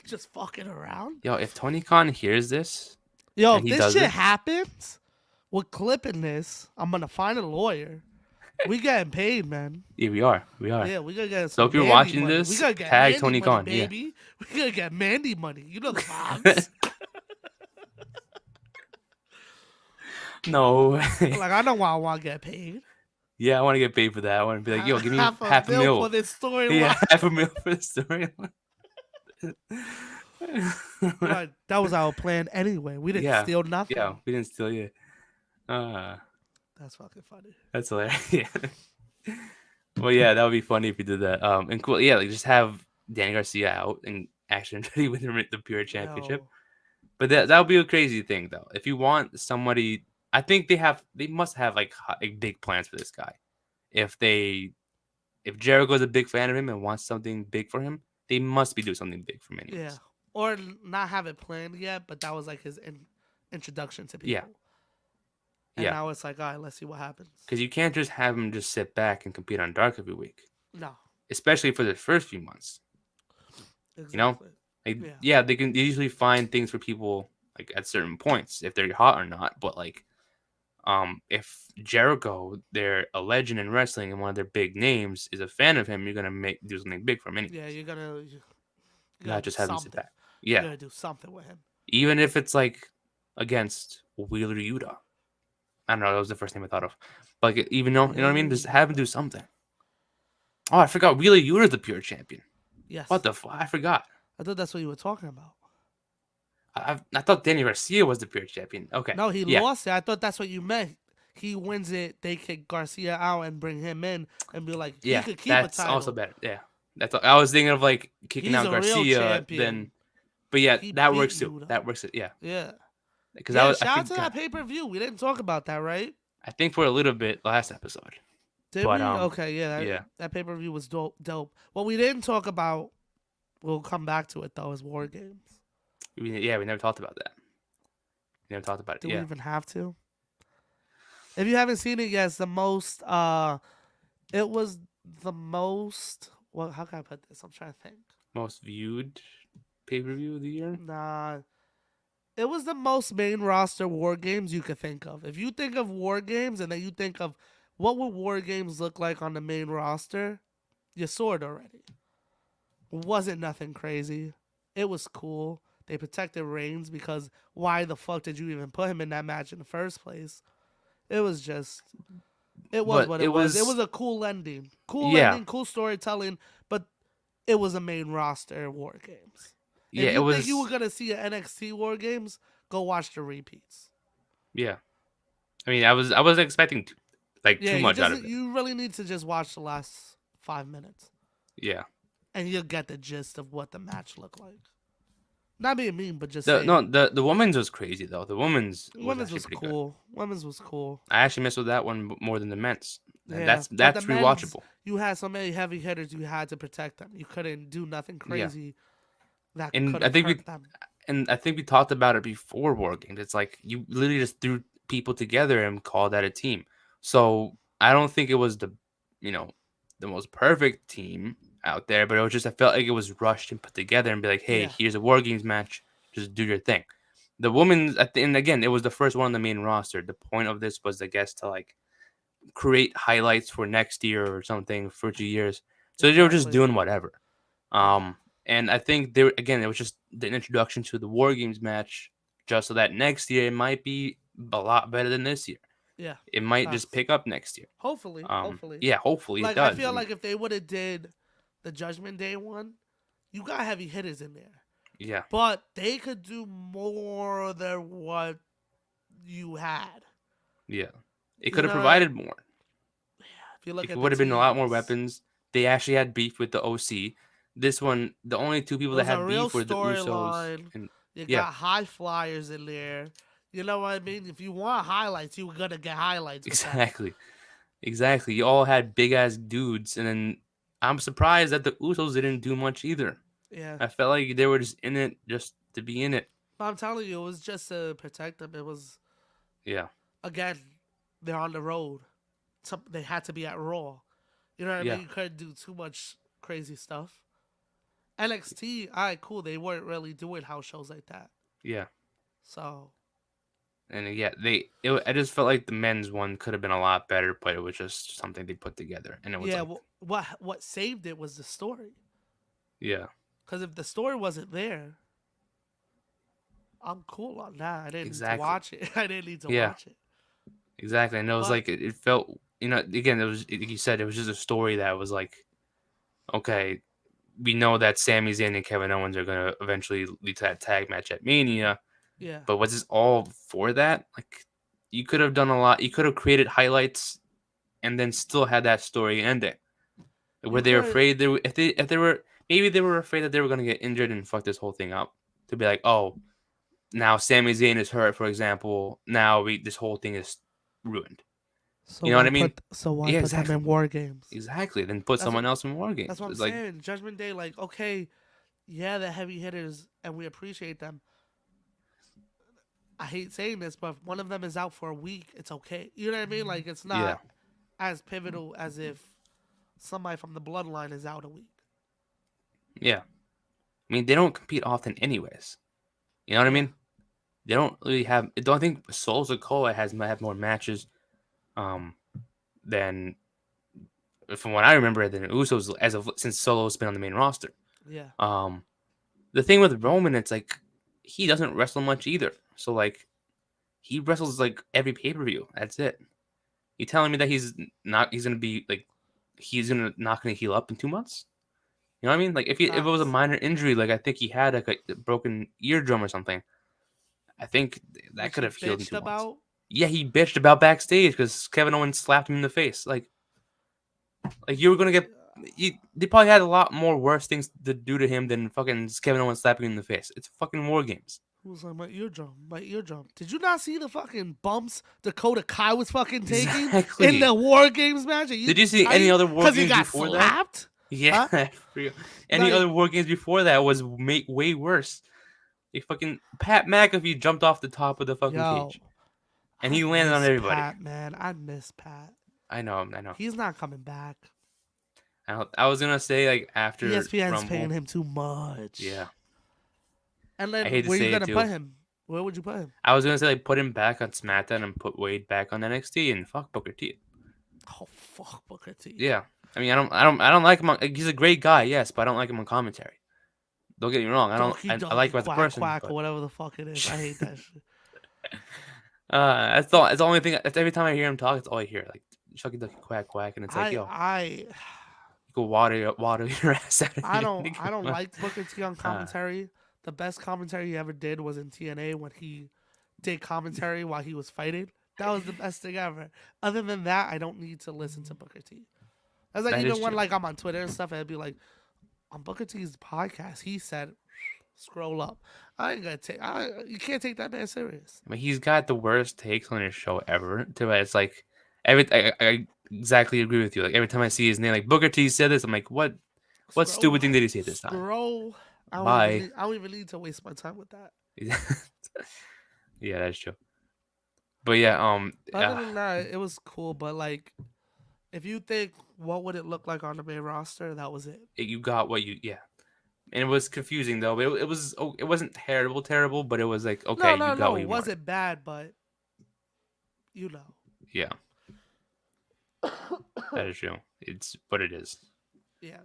just fucking around. Yo, if Tony Khan hears this, if this shit happens, we're clipping this. I'm gonna find a lawyer. We getting paid, man. Yeah, we are. Yeah, we gonna get. So if you're Mandy watching money. this, we gonna get tag Mandy Tony money, Khan, baby. Yeah. We gonna get Mandy money. You know the vibes. No. Like I know why I want to get paid. Yeah, I want to get paid for that. I want to be like, yo, give me half a mil mil for this storyline. Yeah, $500,000 for this storyline. Like, that was our plan anyway. We didn't steal nothing. Yeah, we didn't steal you. That's fucking funny. That's hilarious. Yeah. Well, yeah, that would be funny if you did that. And cool, yeah, like just have Danny Garcia out and Action Andretti win the pure championship. But that would be a crazy thing, though. If you want somebody, I think they must have like big plans for this guy. If Jericho's a big fan of him and wants something big for him, they must be doing something big for him anyways. Yeah, or not have it planned yet, but that was like his introduction to people. Yeah. And now it's like, all right, let's see what happens. Because you can't just have him just sit back and compete on Dark every week. No. Especially for the first few months. Exactly. You know? Like, they can usually find things for people like at certain points if they're hot or not. But like, if Jericho, they're a legend in wrestling and one of their big names, is a fan of him, you're gonna do something big for him anyway. Yeah, you're gonna not just have him sit back. Yeah. You're gonna do something with him. Even if it's like against Wheeler Yuta. I don't know, that was the first name I thought of. But like, even though, you know what I mean? Just have him do something. Oh, I forgot Wheeler Yuta is the pure champion. Yes. What the fuck? I forgot. I thought that's what you were talking about. I thought Danny Garcia was the pure champion. Okay. No, he lost it. I thought that's what you meant. He wins it, they kick Garcia out and bring him in and be like, he could keep a title. That's also better. Yeah. I was thinking of like kicking out Garcia then. But yeah, that works too. That works. Yeah. Yeah. Because shout out to that pay-per-view. We didn't talk about that, right? I think for a little bit last episode. Did we? Okay, yeah. That pay-per-view was dope. What we didn't talk about, we'll come back to it though, is War Games. We never talked about that. We never talked about it. Do we even have to? If you haven't seen it yet, it's the most. It was the most. Well, how can I put this? I'm trying to think. Most viewed pay-per-view of the year? Nah. It was the most main roster War Games you could think of. If you think of War Games and then you think of what would War Games look like on the main roster, you saw it already. It wasn't nothing crazy. It was cool. They protected Reigns because why the fuck did you even put him in that match in the first place? It was just... It was what it was. It was a cool ending. Ending, cool storytelling, but it was a main roster War Games. If you think you were going to see an NXT War Games, go watch the repeats. Yeah. I mean, I was expecting too much out of it. You really need to just watch the last 5 minutes. Yeah. And you'll get the gist of what the match looked like. Not being mean, but just The saying. no the women's was crazy though. The women's was Women's actually was pretty good. cool. Women's was cool. I actually messed with that one more than the men's, and Yeah, but the that's men's, rewatchable. you had so many heavy hitters, you had to protect them. You couldn't do nothing Yeah, crazy that and could have hurt them. I think we talked about it before War Games. It's like you literally just threw people together and called that a team. So I don't think it was you know, the most perfect team out there, but it was just I felt like it was rushed and put together and be like, hey, Yeah, here's a War Games match, just do your thing. The women's, and again, it was the first one on the main roster. The point of this was, I guess, to like create highlights for next year or something for 2 years. So they were just exactly. doing whatever. Yeah, And I think there again, it was just the introduction to the War Games match, just so that next year it might be a lot better than this year. yeah. It might just Facts. pick up next year. Hopefully, hopefully. Yeah, hopefully it Like I does. I feel mean, like if they would have did the Judgment Day one, you got heavy hitters in there, yeah, but they could do more than what you had. yeah. It You could have know, provided more. if you look It at the would have been a lot more teams, weapons. They actually had beef with the OC. This one, the only two it people that was a had real beef were the Usos, storyline. and You yeah, got high flyers in there. You know what I mean? If you want highlights, you're gonna get highlights with them. exactly, exactly. You all had big ass dudes, and then I'm surprised that the Usos didn't do much either. Yeah, I felt like they were just in it just to be in it. but I'm telling you, it was just to protect them. It was, Yeah, again, they're on the road. So they had to be at Raw. You know what I yeah, mean? You couldn't do too much crazy stuff. NXT, all right, cool. They weren't really doing house shows like that. yeah. So And yeah, I just felt like the men's one could have been a lot better, but it was just something they put together, and it was yeah, like, what saved it was the story. yeah, Because if the story wasn't there, I'm cool on that. I didn't need to exactly, watch it. I didn't need to yeah, watch it. exactly. And it was But like it felt, again, it was like you said, it was just a story that was like, okay, we know that Sami Zayn and Kevin Owens are gonna eventually lead to that tag match at Mania, yeah, but was this all for that? Like, you could have done a lot. You could have created highlights and then still had that story ending. you Were they could. afraid if they were maybe they were afraid that they were gonna get injured and fuck this whole thing up? To be like, oh, now Sami Zayn is hurt, for example. Now this whole thing is ruined. So You know what I why mean? put Yeah, them in exactly. war games? Exactly. Then put That's what someone else in War that's Games. what I'm It's like, saying. Judgment Day, like, okay, yeah, they're heavy hitters and we appreciate them. I hate saying this, but if one of them is out for a week, it's okay. You know what I mean? Like it's yeah, not as pivotal as if somebody from the bloodline is out a week. yeah. I mean, they don't compete often, anyways. You know what I Yeah. mean? They don't really have. I don't think Solo Sikoa might have more matches, um, than from what I remember than Usos as of since Solo's been on the main roster. Yeah. Um, the thing with Roman, it's like he doesn't wrestle much either. So like he wrestles like every pay per view. That's it. You telling me that he's gonna be like he's not gonna heal up in 2 months? You know what I mean? Like if it was a Facts. minor injury, like I think he had like a broken eardrum or something. I think that Which could he have healed in bitched 2 months. about. Yeah, he bitched about backstage because Kevin Owens slapped him in the face. Like you were gonna get. They probably had a lot more worse things to do to him than fucking Kevin Owens slapping him in the face. It's fucking War Games. Who was like my eardrum? My eardrum. Did you not see the fucking bumps Dakota Kai was fucking taking in Exactly. the War Games match? Are you Did you see any tight? other War Because he Games got before that? slapped? Yeah. Huh? I forgot. Any Like, other War Games before that was way worse. Like fucking Pat McAfee jumped off the top of the fucking yo, cage, and I he landed on miss everybody. Pat, man. I miss Pat. I know. I know. He's not coming back. I was gonna say like after ESPN's paying Rumble. him too much. Yeah. And I then hate to where you say it gonna put too. him? Where would you put him? I was gonna say like put him back on SmackDown and put Wade back on NXT and fuck Booker T. Oh fuck Booker T. Yeah. I mean, I don't like him. He's a great guy, yes, but I don't like him on commentary. Don't get me wrong. Donkey I like donkey him as a quack person, quack but or whatever the fuck it is. I hate that shit. that's all. It's the only thing. That's every time I hear him talk, it's all I hear. Like Chucky Ducky Quack Quack, and it's like, yo, I you go water your ass out of here. I don't like Booker T on Uh, commentary. The best commentary he ever did was in TNA when he did commentary while he was fighting. That was the best thing ever. Other than that, I don't need to listen to Booker T. That's like that is even when true. like I'm on Twitter and stuff, I'd be like, on Booker T's podcast, he said Scroll up. I ain't gonna take. You can't take that man serious. I mean, he's got the worst takes on his show ever. To it's like I exactly agree with you. Like every time I see his name, like Booker T said this, I'm like, what Scroll. stupid thing did he say this time? Scroll. Bye. I don't even need to waste my time with that. Yeah, that's true. But yeah, Other than that, it was cool. But like, if you think what would it look like on the main roster, that was it. you got what you and it was confusing though. But it wasn't terrible, but it was like okay, you got No. what It you wanted. wasn't bad, but you know. Yeah, that is true. It's what it is. Yeah.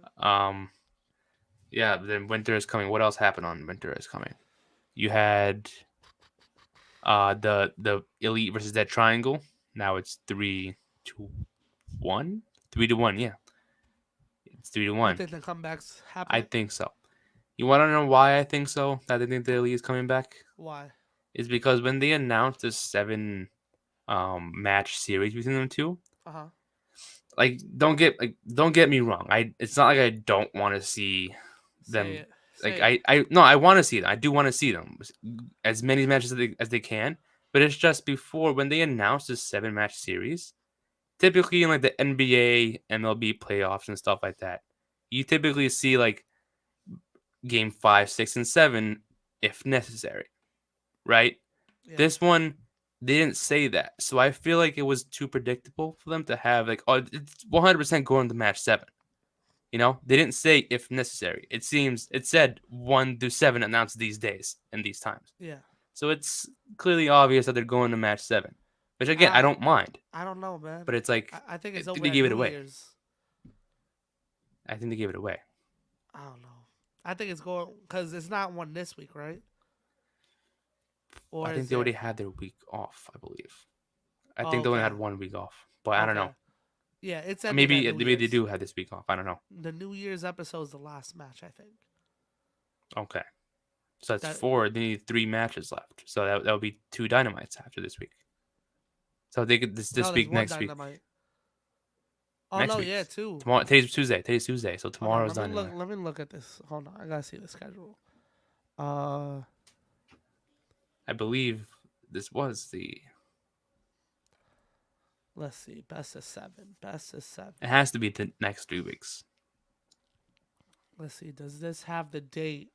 Yeah. Then winter is coming. What else happened on winter is coming? You had the elite versus that triangle. Now it's 3-1. 3-1. Yeah, it's 3-1. You think the comebacks I happen? think so. You want to know why I think so? That I think the elite is coming back Why? is because when they announced the 7 match series between them two, like don't get me wrong. It's not like I don't want to see them. Like I no, I want to see them. I do want to see them as many matches as they can. But it's just before when they announced this 7 match series. Typically in like the NBA, MLB playoffs and stuff like that, you typically see like game 5, 6, and 7 if necessary, right? Yeah. This one they didn't say that, so I feel like it was too predictable for them to have like oh it's 100% going to match 7. You know, they didn't say if necessary. It said 1-7 announced these days and these times. Yeah. So it's clearly obvious that they're going to match 7, which again I don't mind. I don't know, man. But it's like I think it's over they at gave it New away. Year's. I think they gave it away. I don't know. I think it's going because it's not one this week, right? Or I think they already had their week off. I believe. I think they only had 1 week off, but I don't know. Yeah, it's maybe they do have this week off. I don't know. The New Year's episode is the last match, I think. Okay, so that's 4. They need 3 matches left, so that would be 2 dynamites after this week. So they could this week, next week. Oh next no, week. Yeah, 2. Tomorrow, today's Tuesday, so tomorrow's dynamite. Let me look at this. Hold on, I gotta see the schedule. I believe this was the. Let's see. Best of 7. It has to be the next 3 weeks. Let's see. Does this have the date?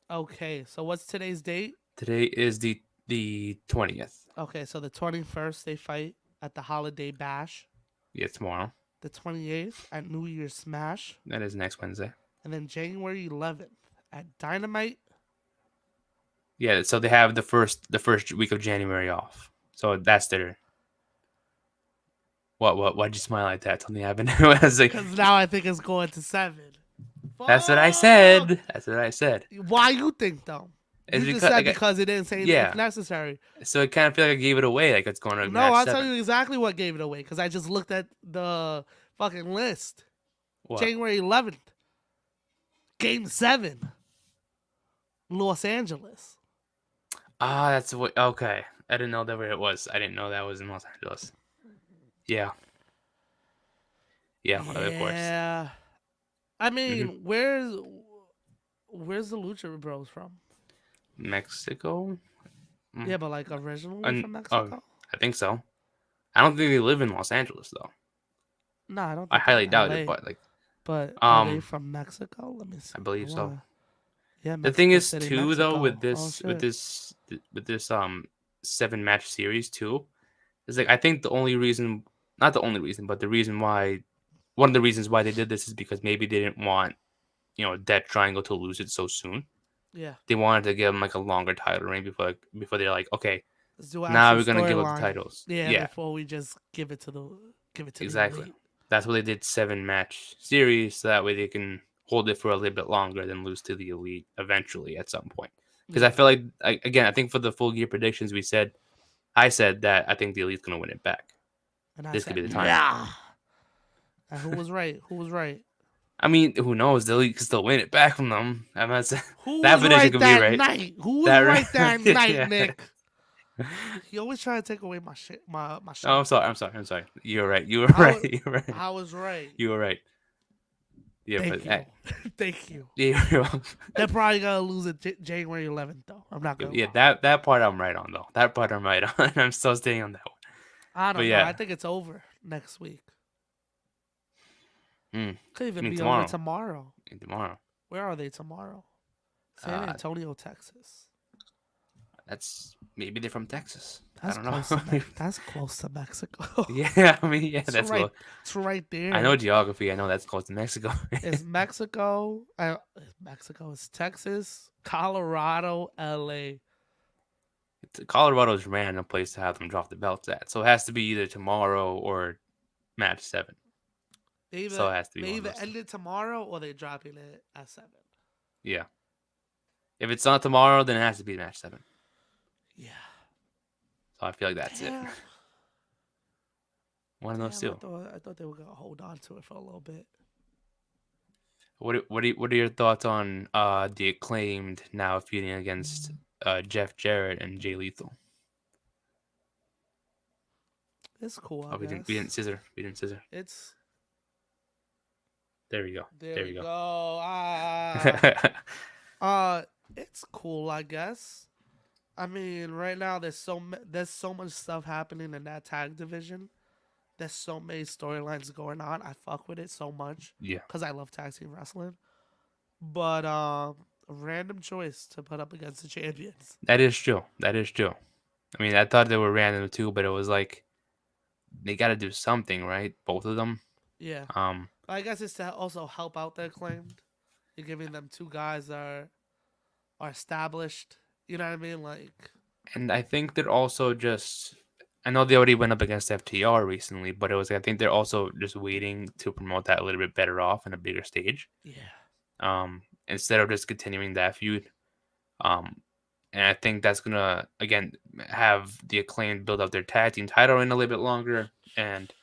Okay. So what's today's date? Today is the 20th. Okay. So the 21st they fight at the Holiday Bash. Yeah, tomorrow. The 28th at New Year's Smash. That is next Wednesday. And then January 11th at Dynamite. Yeah. So they have the first week of January off. So that's their. What? Why'd you smile like that? Something happened. Because now I think it's going to 7. That's what I said. Why you think though? You just said because it didn't say anything if necessary. So it kind of feel like I gave it away. Like it's going to. No, I'll tell you exactly what gave it away because I just looked at the fucking list. What? January 11th, Game 7, Los Angeles. Ah, that's what. Okay, I didn't know that where it was. I didn't know that was in Los Angeles. Yeah. Yeah, of course. Yeah. I mean, where's the Lucha Bros from? Mexico? Yeah, but like originally from Mexico? I think so. I don't think they live in Los Angeles though. No, I don't. I highly doubt it, but like. But are they from Mexico? Let me see. I believe so. Yeah. The thing is too though with this 7 match series too, is like I think the only reason, not the only reason, but the reason why, one of the reasons why they did this is because maybe they didn't want, that triangle to lose it so soon. Yeah. They wanted to give them like a longer title reign before they're like, okay, now we're gonna give up the titles. Yeah. Before we just give it to exactly. The That's why they did 7 match series, so that way they can hold it for a little bit longer than lose to the elite eventually at some point. Because I feel like I think for the full gear predictions I said that I think the elite's gonna win it back. And this could be the time. Yeah. And who was right? I mean, who knows? The elite can still win it back from them. I'm not saying that prediction could be right. Night? Who was right that night, yeah. Nick? You always try to take away my shit. My shit. Oh, I'm sorry. You're right. You were right. I was right. You were right. Yeah, Thank but you. Thank you. yeah, They're probably gonna lose it January 11th, though. I'm not gonna yeah, lie. that part I'm right on though. That part I'm right on. I'm still staying on that one. I But don't know. I yeah, think it's over next week. I Could even mean be over tomorrow. tomorrow. Tomorrow. Where are they tomorrow? San Uh, Antonio, Texas. that's maybe they're from Texas. I That's don't close know. to That's close to Mexico. Yeah, I mean, yeah, it's that's right. cool. It's right I know there. geography. I know that's close to Mexico. It's Mexico. Mexico. It's Texas, Colorado, LA. Colorado's a random place to have them drop the belts at, so it has to be either tomorrow or match 7. So it has to be They one of either those two. end it tomorrow or they're dropping it at 7. Yeah. If it's not tomorrow, then it has to be match 7. Yeah. So I feel like that's it. Damn. One of those two. I thought they were gonna hold on to it for a little bit. What are your thoughts on the Acclaimed now feuding against Jeff Jarrett and Jay Lethal? It's cool, I Oh, guess. we didn't scissor. It's There we go. there we go. go. It's cool, I guess. I mean, right now there's so much stuff happening in that tag division. There's so many storylines going on. I fuck with it so much. Yeah. Because I love tag team wrestling. But a random choice to put up against the champions. That is true. I mean, I thought they were random too, but it was like they got to do something, right? Both of them. Yeah. I guess it's to also help out the Acclaimed. You're giving them 2 guys that are established. You know what I mean? Like. And I think they're also just. I know they already went up against FTR recently, but I think they're also just waiting to promote that a little bit better off in a bigger stage. Yeah. Instead of just continuing that feud. And I think that's gonna again have the Acclaimed build up their tag team title in a little bit longer. And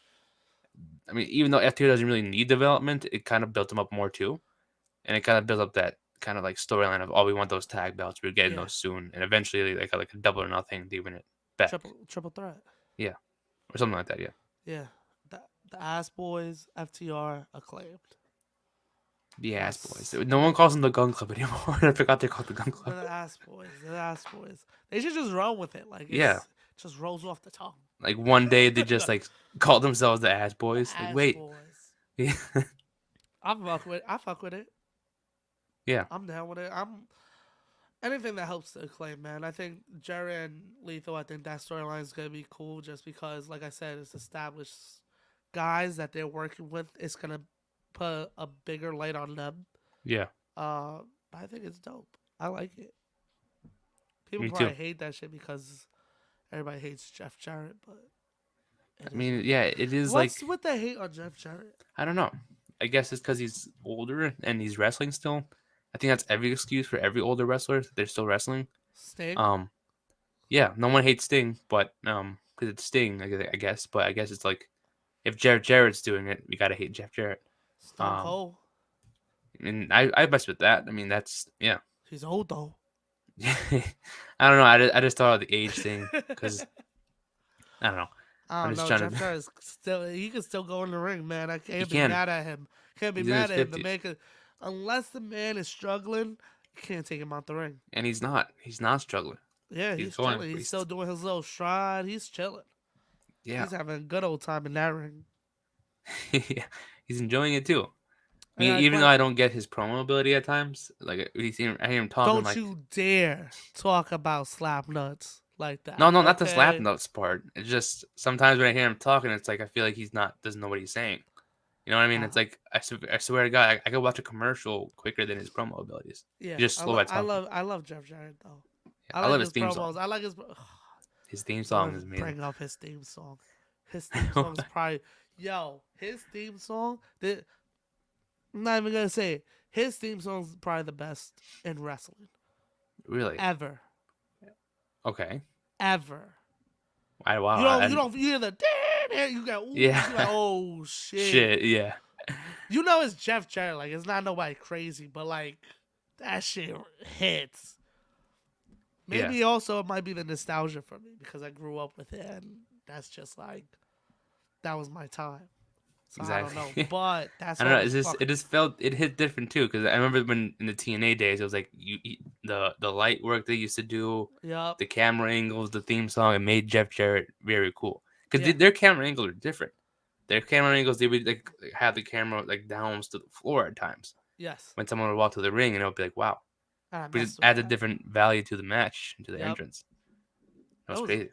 I mean, even though FTR doesn't really need development, it kind of built them up more too, and it kind of built up that kind of like storyline of, oh, we want those tag belts, we're getting those soon, and eventually like a double or nothing, they win it back. Triple threat. Yeah, or something like that. Yeah. Yeah. The Ass Boys, FTR, Acclaimed. The Ass Boys. No one calls them the Gun Club anymore. I forgot they're called the Gun Club. The Ass Boys. The Ass Boys. They should just run with it. Like, yeah. Just rolls off the tongue. Like one day they just like call themselves the Ass Boys. The like, Ass wait. Boys. Yeah. I fuck with it. Yeah. I'm down with it. Anything that helps the Acclaim, man. I think Jerry and Lethal, I think that storyline is going to be cool just because, like I said, it's established guys that they're working with. It's going to put a bigger light on them. Yeah. I think it's dope. I like it. People probably hate that shit because everybody hates Jeff Jarrett, but I mean, yeah, it is. What's with the hate on Jeff Jarrett? I don't know. I guess it's because he's older and he's wrestling still. I think that's every excuse for every older wrestler that they're still wrestling. Sting. Yeah, no one hates Sting, but because it's Sting, I guess. But I guess it's like if Jeff Jarrett's doing it, we gotta hate Jeff Jarrett. Stone Cold. And I mess with that. I mean, that's yeah. He's old though. I don't know. I just thought of the age thing because I don't know. I'm just trying Jeff Jarrett's he can still go in the ring, man. I can't be mad at him. Can't be mad at him to make it. Unless the man is struggling, you can't take him out the ring. And he's not. He's not struggling. Yeah, he's chilling. He's still doing his little stride. He's chilling. Yeah. He's having a good old time in that ring. Yeah. He's enjoying it too. I mean, even though I don't get his promo ability at times, like I hear him talking. Don't you dare talk about slap nuts like that. No, not the slap nuts part. It's just sometimes when I hear him talking, it's like I feel like doesn't know what he's saying. You know what I mean? It's like I swear to God, I could watch a commercial quicker than his promo abilities. Yeah, just slow at talking. I love Jeff Jarrett though. Yeah, I love his theme song. I like his theme song is amazing. Bring up his theme song. His theme song is probably his theme song. I'm not even gonna say it. His theme song is probably the best in wrestling. Really? Ever. Okay. Ever. Wow. You don't hear the you got yeah. Like, oh shit. Shit, yeah. You know it's Jeff Jarrett, like it's not nobody crazy, but like that shit hits. Maybe also it might be the nostalgia for me because I grew up with it and that's just like that was my time. So I don't know, exactly. but that I don't know. song It's is just fucking. it just felt it hit different too because I remember when in the TNA days it was like the light work they used to do, Yup. the camera angles, the theme song. It made Jeff Jarrett very cool because Yeah. their camera angles are different. Their camera angles they would like have the camera like down almost to the floor at times Yes. when someone would walk to the ring and it would be like wow, And I but it messed with adds a that. different value to the match and to the Yep. entrance. That That was was crazy.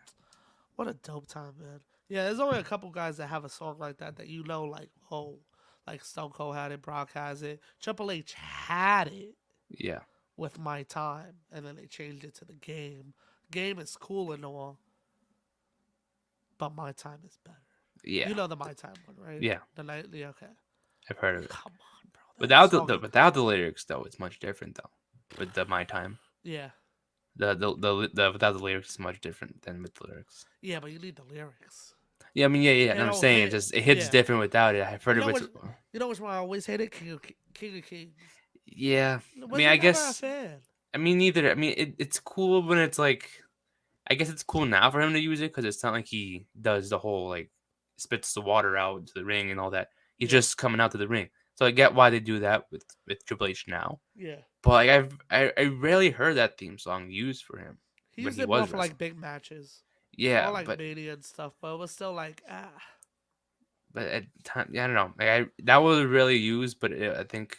what a dope time, man. Yeah, there's only a couple guys that have a song like that you know, like oh, like Stone Cold had it, Brock has it, Triple H had it Yeah, with My Time, and then they changed it to the Game. Game is cool and all, but My Time is better. yeah, You know the My Time one, right? yeah. The nightly, okay. I've heard of it. Come on, bro. That Without song. without the lyrics though, it's much different though. With the my time, Yeah, the without the lyrics is much different than with the lyrics. yeah, but you need the lyrics. Yeah, I mean, yeah. And It I'm don't saying hit. it hits Yeah. different without it. I've You heard of know it. which you know which one I always hated? King of Kings. Yeah, I mean, Wasn't I never a guess. fan. I mean, neither. I mean, it's cool when it's like. I guess it's cool now for him to use it because it's not like he does the whole like spits the water out to the ring and all that. He's Yeah, just coming out to the ring. So I get why they do that with Triple H now. yeah. But like I rarely heard that theme song used for him He when used he it more was for like wrestling. big matches or Yeah, like Mania and stuff, but it was still like but at time, yeah, I don't know. Like that was really used, but I think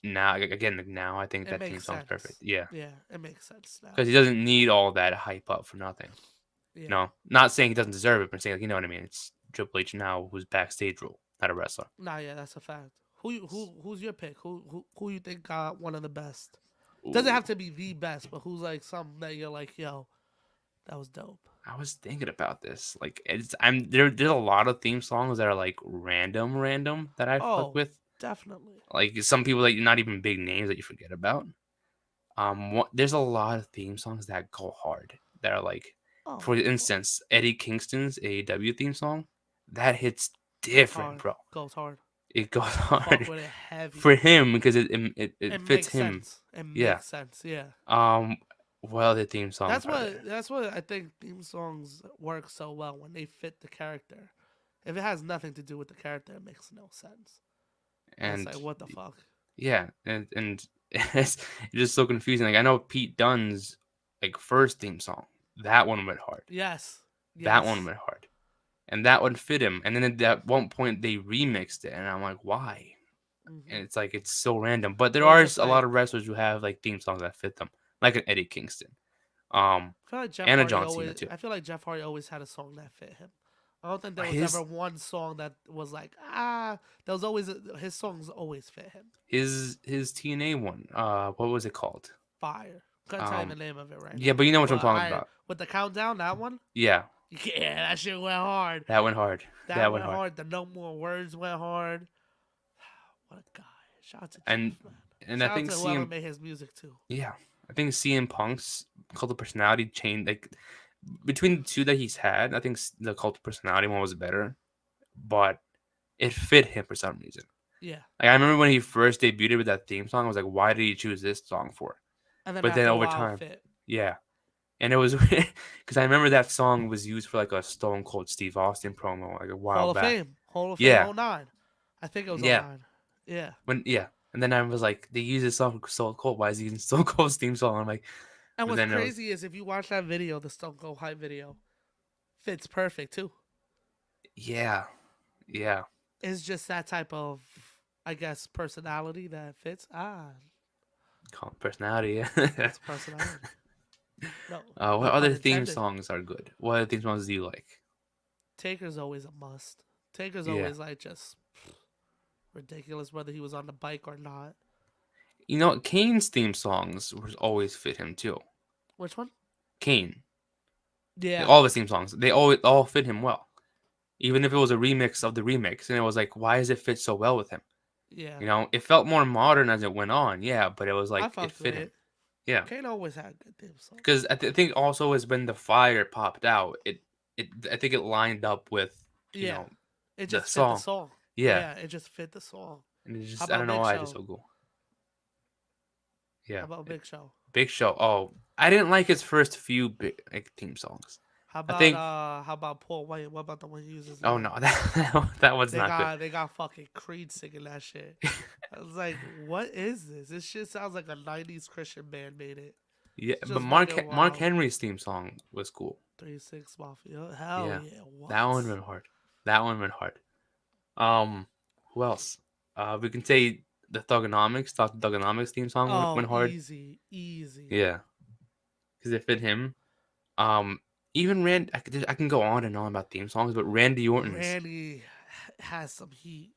now again like now I think it that team makes song's perfect. sense. Yeah, Yeah, it makes sense now. because he doesn't need all that hype up for nothing. Yeah. No, not saying he doesn't deserve it, but saying like you know what I mean. It's Triple H now who's backstage role, not a wrestler. Nah, yeah, that's a fact. Who's your pick? Who you think got one of the best? Doesn't Ooh, have to be the best, but who's like something that you're like, yo, that was dope. I was thinking about this. Like I'm there's a lot of theme songs that are like random that I fuck Oh, with. definitely. Like some people that you're not even big names that you forget about. There's a lot of theme songs that go hard. That are like, Oh, for instance, Eddie Kingston's AEW theme song, that hits different, hard. bro. Goes hard. It goes I fuck hard with it heavy. for him because it It fits makes him. sense. It Yeah. makes sense. Yeah. Well, the theme songs are there, That's what I think theme songs work so well when they fit the character. If it has nothing to do with the character, it makes no sense. And it's and like what the fuck? yeah, and it's just so confusing. Like I know Pete Dunne's like first theme song, that one went hard. Yes. That one Yes. went hard. And that one fit him. And then at one point they remixed it, and I'm like, why? Hmm. And it's like it's so random. But there It was are just a lot like of wrestlers who have like theme songs that fit them, like an Eddie Kingston, I feel like Jeff and a Hardy John Cena always. too. I feel like Jeff Hardy always had a song that fit him. I don't think there was ever His one song that was like ah. There was always his songs always fit him. his TNA one. What was it called? Fire. Couldn't tell you the Um, name of it right yeah, now. but you know what I'm But talking I about. with the countdown that one. Yeah, Yeah, that shit went hard. that went hard. That That went went hard. hard. The No More Words went hard. What a guy. Shout out to And Jeff, man. I Shout out think to whoever CM made his music too. yeah, I think CM Punk's cult of personality changed like between the two that he's had. I think the cult of personality one was better, but it fit him for some reason. Yeah. Like I remember when he first debuted with that theme song, I was like, why did he choose this song for? And then But then after a over while, it time, fit. yeah. And it was because I remember that song was used for like a Stone Cold Steve Austin promo like a while Hall of back. Fame. Hall of Fame Yeah, 09. I think it was yeah. 09. Yeah. And then I was like, they use this song for Stone Cold. Why is he using Stone Cold's theme song? I'm like, And but what's then it was crazy is if you watch that video, the Stone Cold Hype video, fits perfect too. yeah, yeah. It's just that type of, I guess, personality that fits. Cult personality. It's personality. No, What no pun other theme intended. songs are good? What other theme songs do you like? Taker's always a must. Taker's Yeah. always like just ridiculous whether he was on the bike or not. You know, Kane's theme songs was always fit him too. Which one? Kane. Yeah. All of his theme songs, they all fit him well. Even if it was a remix of the remix, and it was like, why does it fit so well with him? Yeah. You know, it felt more modern as it went on, yeah, but it was I like it fucked with fit him, it. yeah. Kane always had good theme songs. Because I think also is when the fire popped out, it I think it lined up with you Yeah. know It the just fit the song, song. yeah, Yeah, it just fit the song. and it How just I about don't know Big why it's just Show? so cool, How yeah. about Big Show? Big Show, oh, I didn't like his first few big like theme songs. I think. How about Paul White? What about the one he uses Oh now? no, that one's not good. They got fucking Creed singing that shit. I was like, what is this? This shit sounds like a '90s Christian band made it. Yeah, It's but just fucking Mark wild. Henry's theme song was cool. 3-6 Mafia. Hell Yeah, yeah. What? that one went hard. That one went hard. Um, who else? We can say the Thugonomics. Dr. Thugonomics theme song Oh, went hard. easy, easy. Yeah, because it fit him. Um, even I can go on and on about theme songs, but Randy Orton's Randy has some heat.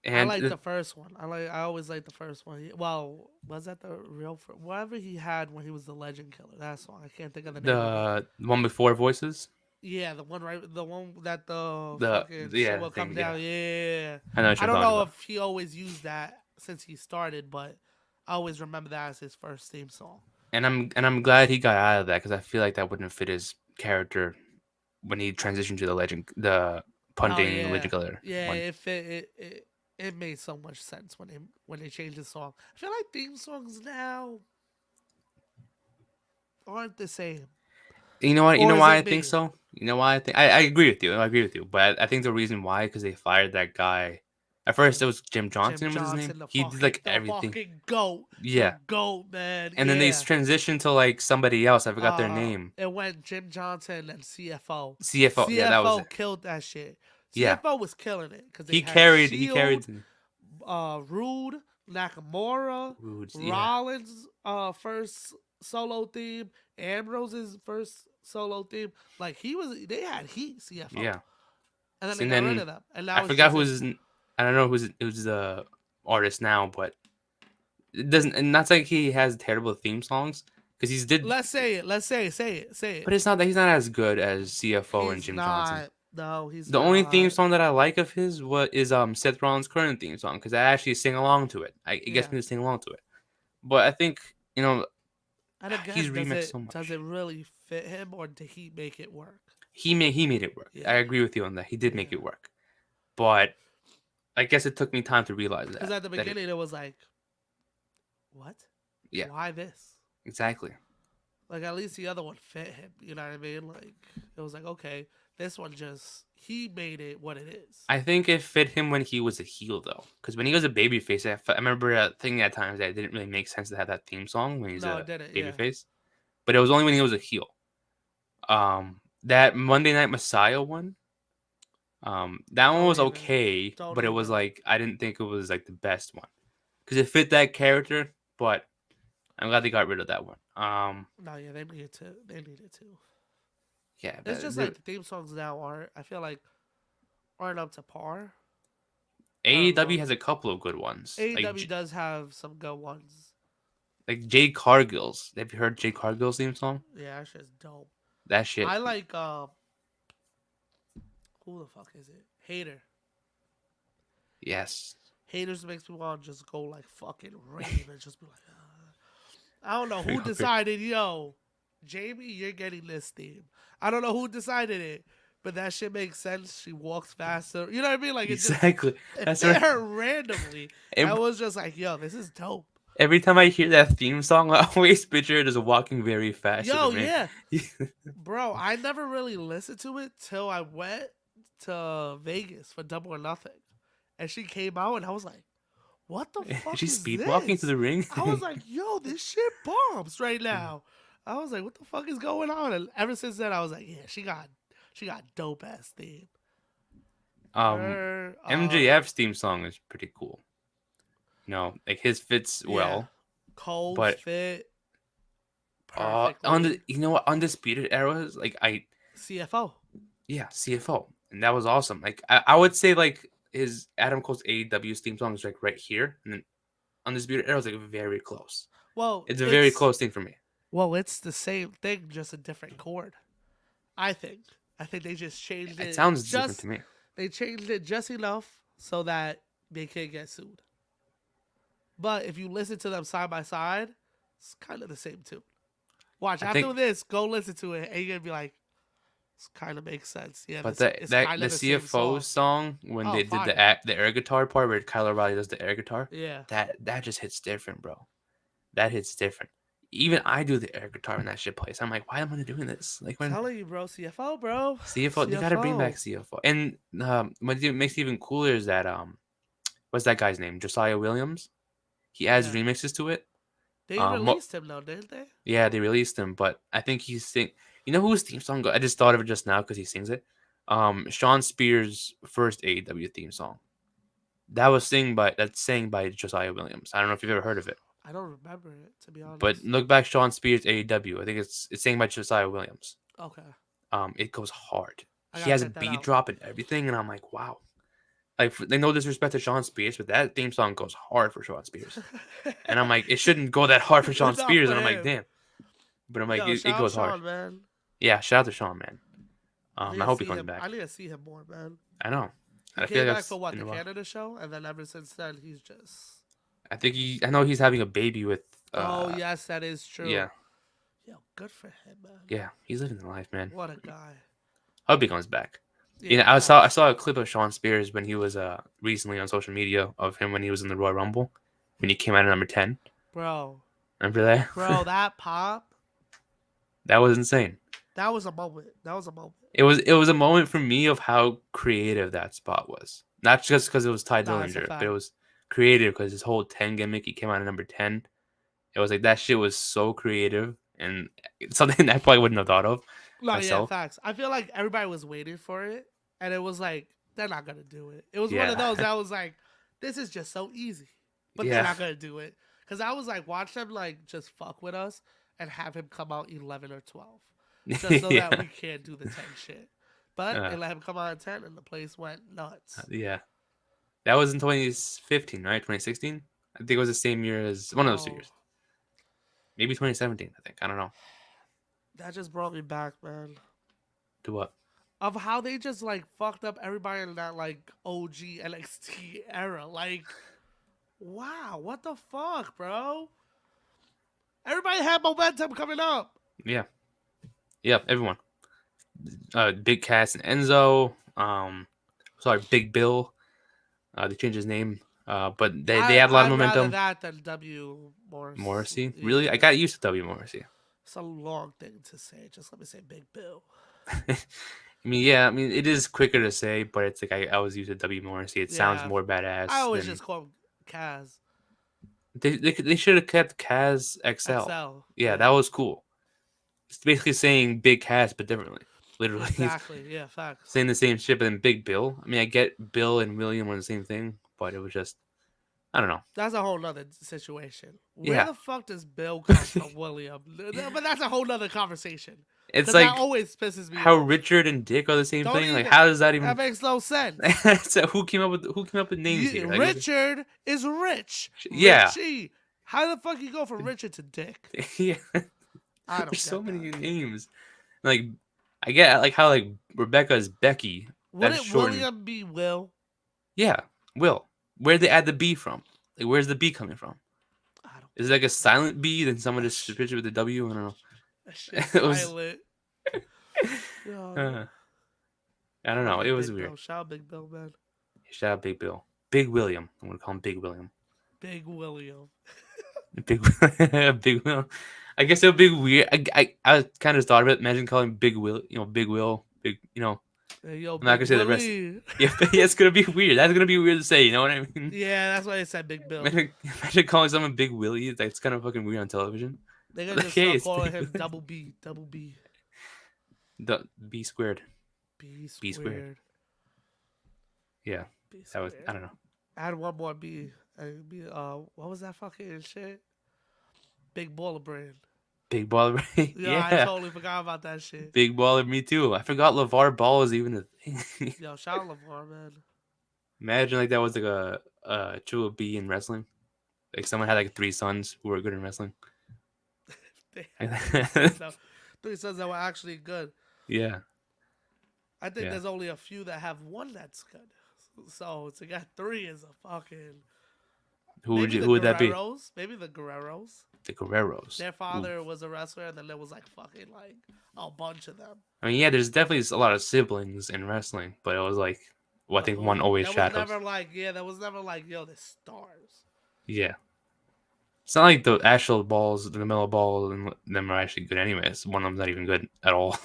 I and like the first one. I always like the first one. Well, was that the real whatever he had when he was the Legend Killer? That song. I can't think of the name of it. the one before Voices. Yeah, the one that the The fucking shit yeah will come thing. Yeah, down. Yeah, I know what I you're don't talking know about. if he always used that since he started, but I always remember that as his first theme song. And I'm glad he got out of that because I feel like that wouldn't fit his character when he transitioned to the Oh punting yeah, Legend Killer yeah. one. It made so much sense when they changed the song. I feel like theme songs now aren't the same. You know what? You Or know is why it I think me? so. You know why I think I agree with you. I agree with you. But I think the reason why because they fired that guy. At first, it Jim was Jim Jim Johnson was his name. Johnson, He did like the everything. fucking goat, Yeah, man. and then they Yeah. transitioned to like somebody else. I forgot their name. It went Jim Johnson and CFO. CFO. Yeah, that was CFO it. killed that shit. Yeah, CFO was killing it because they he had carried. He Shield, carried. Rude, Nakamura, Woods. Yeah, Rollins' first solo theme, Ambrose's first solo theme. Like they had heat CFO, yeah. and then they And got rid then of them, and I now it's forgot just him. who's. I don't know who's the artist now, but it doesn't. And that's like he has terrible theme songs because he's did. Let's say it. Let's say it. Say it. Say it. But it's not that he's not as good as CFO and He's Jim Johnson. not. No, he's The only theme not. song that I like of his is Seth Rollins' current theme song because I actually sing along to it. It gets Yeah. me to sing along to it. But I think And he's again, remixed so does much. it really fit him, or did he make it work? He made it work. Yeah. I agree with you on that. He did Yeah. make it work. But I guess it took me time to realize that. Because at the beginning it was like, what? Yeah. Why this? Exactly. Like at least the other one fit him. You know what I mean? Like it was like, okay, this one he made it what it is. I think it fit him when he was a heel though, because when he was a babyface, I remember thinking at times that it didn't really make sense to have that theme song when he's a It didn't. Yeah. babyface. But it was only when he was a heel. That Monday Night Messiah one. That one was okay, but it was like I didn't think it was like the best one because it fit that character. But I'm glad they got rid of that one. No, yeah, they needed to. They needed to. Yeah, It's just like the theme songs now aren't. I feel like aren't up to par. AEW has a couple of good ones. AEW does have some good ones. Like Jade Cargill's. Have you heard Jade Cargill's theme song? Yeah, that shit's dope. That shit. I like who the fuck is it? Hater. Yes. Haters makes me want to just go like fucking rave and just be like, I don't know who decided, yo, Jamie, you're getting this theme. I don't know who decided it, but that shit makes sense. She walks faster. You know what I mean? Like exactly. That's fit her randomly. I was just like, yo, this is dope. Every time I hear that theme song, I always picture it as walking very fast. Yo, yeah. Bro, I never really listened to it till I went to Vegas for Double or Nothing. And she came out and I was like, what the fuck She's is speed this? walking to the ring. I was like, yo, this shit bombs right now. I was like, what the fuck is going on? And ever since then, I was like, yeah, she got dope ass theme. MJF's theme song is pretty cool. Like his fits well. Cold fit. Perfectly. On the Undisputed Eras, like CFO. Yeah, CFO, and that was awesome. Like I would say like his Adam Cole's AEW's theme song is like right here, and then Undisputed Era is like very close. Well, it's a very close thing for me. Well, it's the same thing, just a different chord. I think they just changed it. It sounds different to me. They changed it just enough so that they can't get sued. But if you listen to them side by side, it's kind of the same tune. Watch, after this, go listen to it, and you're gonna be like, "This kind of makes sense." Yeah, but the CFO song when they did the air guitar part where Kyle O'Reilly does the air guitar, that just hits different, bro. That hits different. even I do the air guitar when that shit plays. I'm like, why am I doing this? Like when Telling you, bro, CFO, bro. CFO, they gotta bring back CFO. And what makes it even cooler is that what's that guy's name? Josiah Williams. He adds Yeah. remixes to it. They released him though, didn't they? Yeah, they released him, but I think he's sing. You know whose theme song? I just thought of it just now because he sings it. Sean Spears' first AEW theme song. That was sang by Josiah Williams. I don't know if you've ever heard of it. I don't remember it, to be honest. But look back Sean Spears AEW. I think it's sang by Josiah Williams. Okay. It goes hard. I He gotta has a check that beat out. drop and everything, and I'm like, wow. Like, they no disrespect to Sean Spears, but that theme song goes hard for Sean Spears. And I'm like, it shouldn't go that hard for Sean Not Spears. for And I'm like, him. damn. But I'm like, Yo, it shout out goes Sean, hard. man. Yeah, shout out to Sean, man. I I hope he comes him. back. I need to see him more, man. I know. He I came feel like back that's for what, been the a while. Canada show, and then ever since then he's just. I know he's having a baby with. Oh yes, that is true. Yeah, Yo, good for him, man. yeah, he's living the life, man. What a guy. I hope he comes back. Yeah, I saw a clip of Sean Spears when he was recently on social media of him when he was in the Royal Rumble when he came out at number 10. Bro. Remember that? Bro, that pop. That was insane. That was a moment. It was a moment for me of how creative that spot was. Not just because it was Ty Dillinger, but it was creative because his whole 10 gimmick, he came out at number 10. It was like that shit was so creative and something that I probably wouldn't have thought of myself. Yeah, facts. I feel like everybody was waiting for it, and it was like, they're not going to do it. It was one of those that was like, this is just so easy, but they're not going to do it. Because I was like, watch them like just fuck with us and have him come out 11 or 12. Just so that we can't do the 10 shit. But they let him come out at 10 and the place went nuts. Yeah. That was in 2015, right? 2016? I think it was the same year as one of those 2 years. Maybe 2017, I think. I don't know. That just brought me back, man. To what? Of how they just like fucked up everybody in that like OG NXT era. Like, wow, what the fuck, bro? Everybody had momentum coming up. Yeah. Yeah, everyone. Big Cass and Enzo. Big Bill. They changed his name. But they had a lot of momentum. That than W. Morrissey? Yeah. Really? I got used to W. Morrissey. It's a long thing to say. Just let me say Big Bill. I mean, it is quicker to say, but it's like I was used to W. Morrissey. It sounds more badass. I always just call him Kaz. They should have kept Kaz XL. Yeah, that was cool. It's basically saying Big Cass, but differently. Literally. Exactly. Yeah, facts. Saying the same shit, but then Big Bill. I mean, I get Bill and William were the same thing, but it was just, I don't know. That's a whole nother situation. Where the fuck does Bill come from, William? But that's a whole nother conversation. It's like that always pisses me how off. Richard and Dick are the same thing. Like, how does that even? That makes no sense. So who came up with names here? Like, Richard is Rich. Yeah. Richie. How the fuck you go from Richard to Dick? Yeah. I don't. There's so many names. Like, I get like how like Rebecca is Becky. Wouldn't William be Will? Yeah, Will. Where'd they add the B from? Like, where's the B coming from? I don't. Is it like a silent B? Then someone just switched it with the W? I don't know. That shit's silent. I don't know. It was weird. Bill. Shout out Big Bill, man. Shout out Big Bill. Big William. I'm gonna call him Big William. Big William. Big Will. I guess it would be weird. I kind of thought of it. Imagine calling Big Will, Big Will, Big, Hey, yo, I'm not gonna say the rest. Yeah, it's gonna be weird. That's gonna be weird to say. You know what I mean? Yeah, that's why they said Big Bill. Imagine calling someone Big Willie. That's kind of fucking weird on television. They're gonna just start calling him Double B. B squared. B squared. Yeah, that was. I don't know. Add one more B. What was that fucking shit? Big Baller Brand. Big Baller Brand. Yeah, I totally forgot about that shit. Big Baller, me too. I forgot LeVar Ball is even a thing. Yo, shout out LeVar, man. Imagine like that was like a true B in wrestling. Like someone had like 3 sons who were good in wrestling. Three sons that were actually good. Yeah. I think there's only a few that have one that's good. So to get 3 is a fucking. Who would that be? Maybe the Guerreros. The Guerreros. Their father was a wrestler, and then there was like fucking like a bunch of them. I mean, yeah, there's definitely a lot of siblings in wrestling, but it was like, I think one always shadows. There was never like, yo, the stars. Yeah. It's not like the actual balls, the Lamelo Ball, and them are actually good anyways. One of them's not even good at all.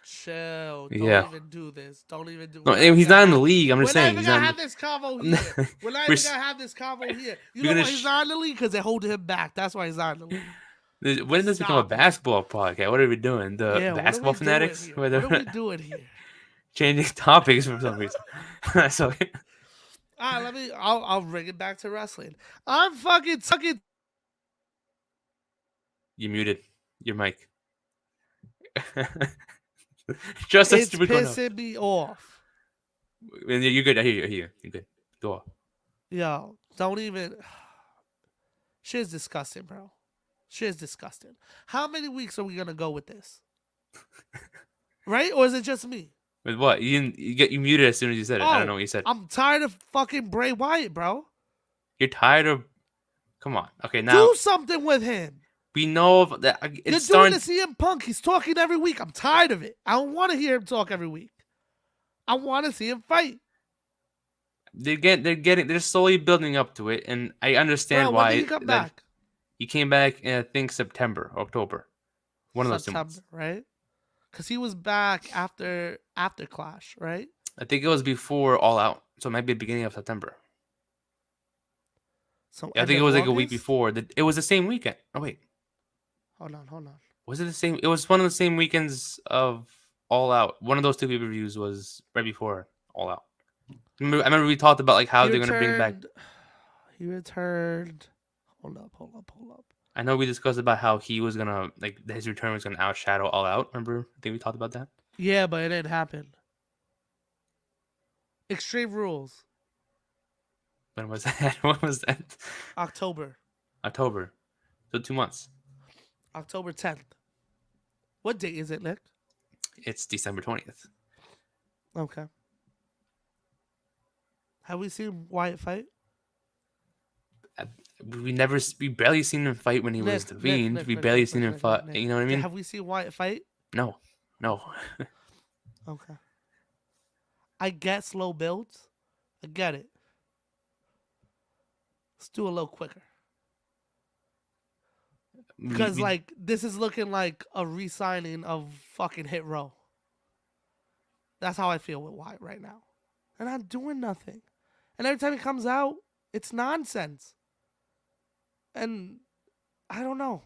Chill. Don't Yeah. even do this. Don't even do. No, We're not even he's gonna not in the have. league. I'm just We're not saying even he's gonna not. have this convo In here. the, We're not we're, even gonna have this convo here. You we're know gonna. why he's not in the league? Because they're holding him back. That's why he's not in the league. When did this become a Stop it. basketball podcast? What are we doing? The Yeah. What are basketball we doing fanatics? here? Where What are we they're doing here? changing topics for some reason. So All right. I'll bring it back to wrestling. I'm fucking. you muted your mic. Just a It's stupid going up. pissing me off. You're good. I hear you. I hear you. You're good. Go on. Yo, don't even. Shit's disgusting, bro. Shit's disgusting. How many weeks are we gonna go with this? Right? Or is it just me? With what? You muted as soon as you said it. I don't know what you said. I'm tired of fucking Bray Wyatt, bro. You're tired of. Come on. Okay, now Do something with him. we know of that. You're It's doing starting. the CM Punk. He's talking every week. I'm tired of it. I don't want to hear him talk every week. I want to see him fight. They're slowly building up to it, and I understand Bro, why. when did he come back? He came back in, I think, September, October. One of those 2 months. Right? Because he was back after Clash, right? I think it was before All Out, so it might be the beginning of September. So I think it was like a week before. It was the same weekend. Oh wait, Hold on. was it the same? It was one of the same weekends of All Out. One of those two pay-per-views was right before All Out. I remember we talked about like how they're gonna bring back. He returned. Hold up. I know we discussed about how he was gonna like his return was gonna outshadow All Out. Remember? I think we talked about that. Yeah, but it didn't happen. Extreme Rules. When was that? When was that? October. So 2 months. October 10th. What date is it, Nick? It's December 20th. Okay. Have we seen Wyatt fight? We barely seen him fight when he was the Fiend. We barely seen him fight. You know what I mean? Have we seen Wyatt fight? No. Okay. I get slow builds. I get it. Let's do a little quicker. Because, like, this is looking like a re-signing of fucking Hit Row. That's how I feel with Wyatt right now. They're not doing nothing. And every time he comes out, it's nonsense. And I don't know.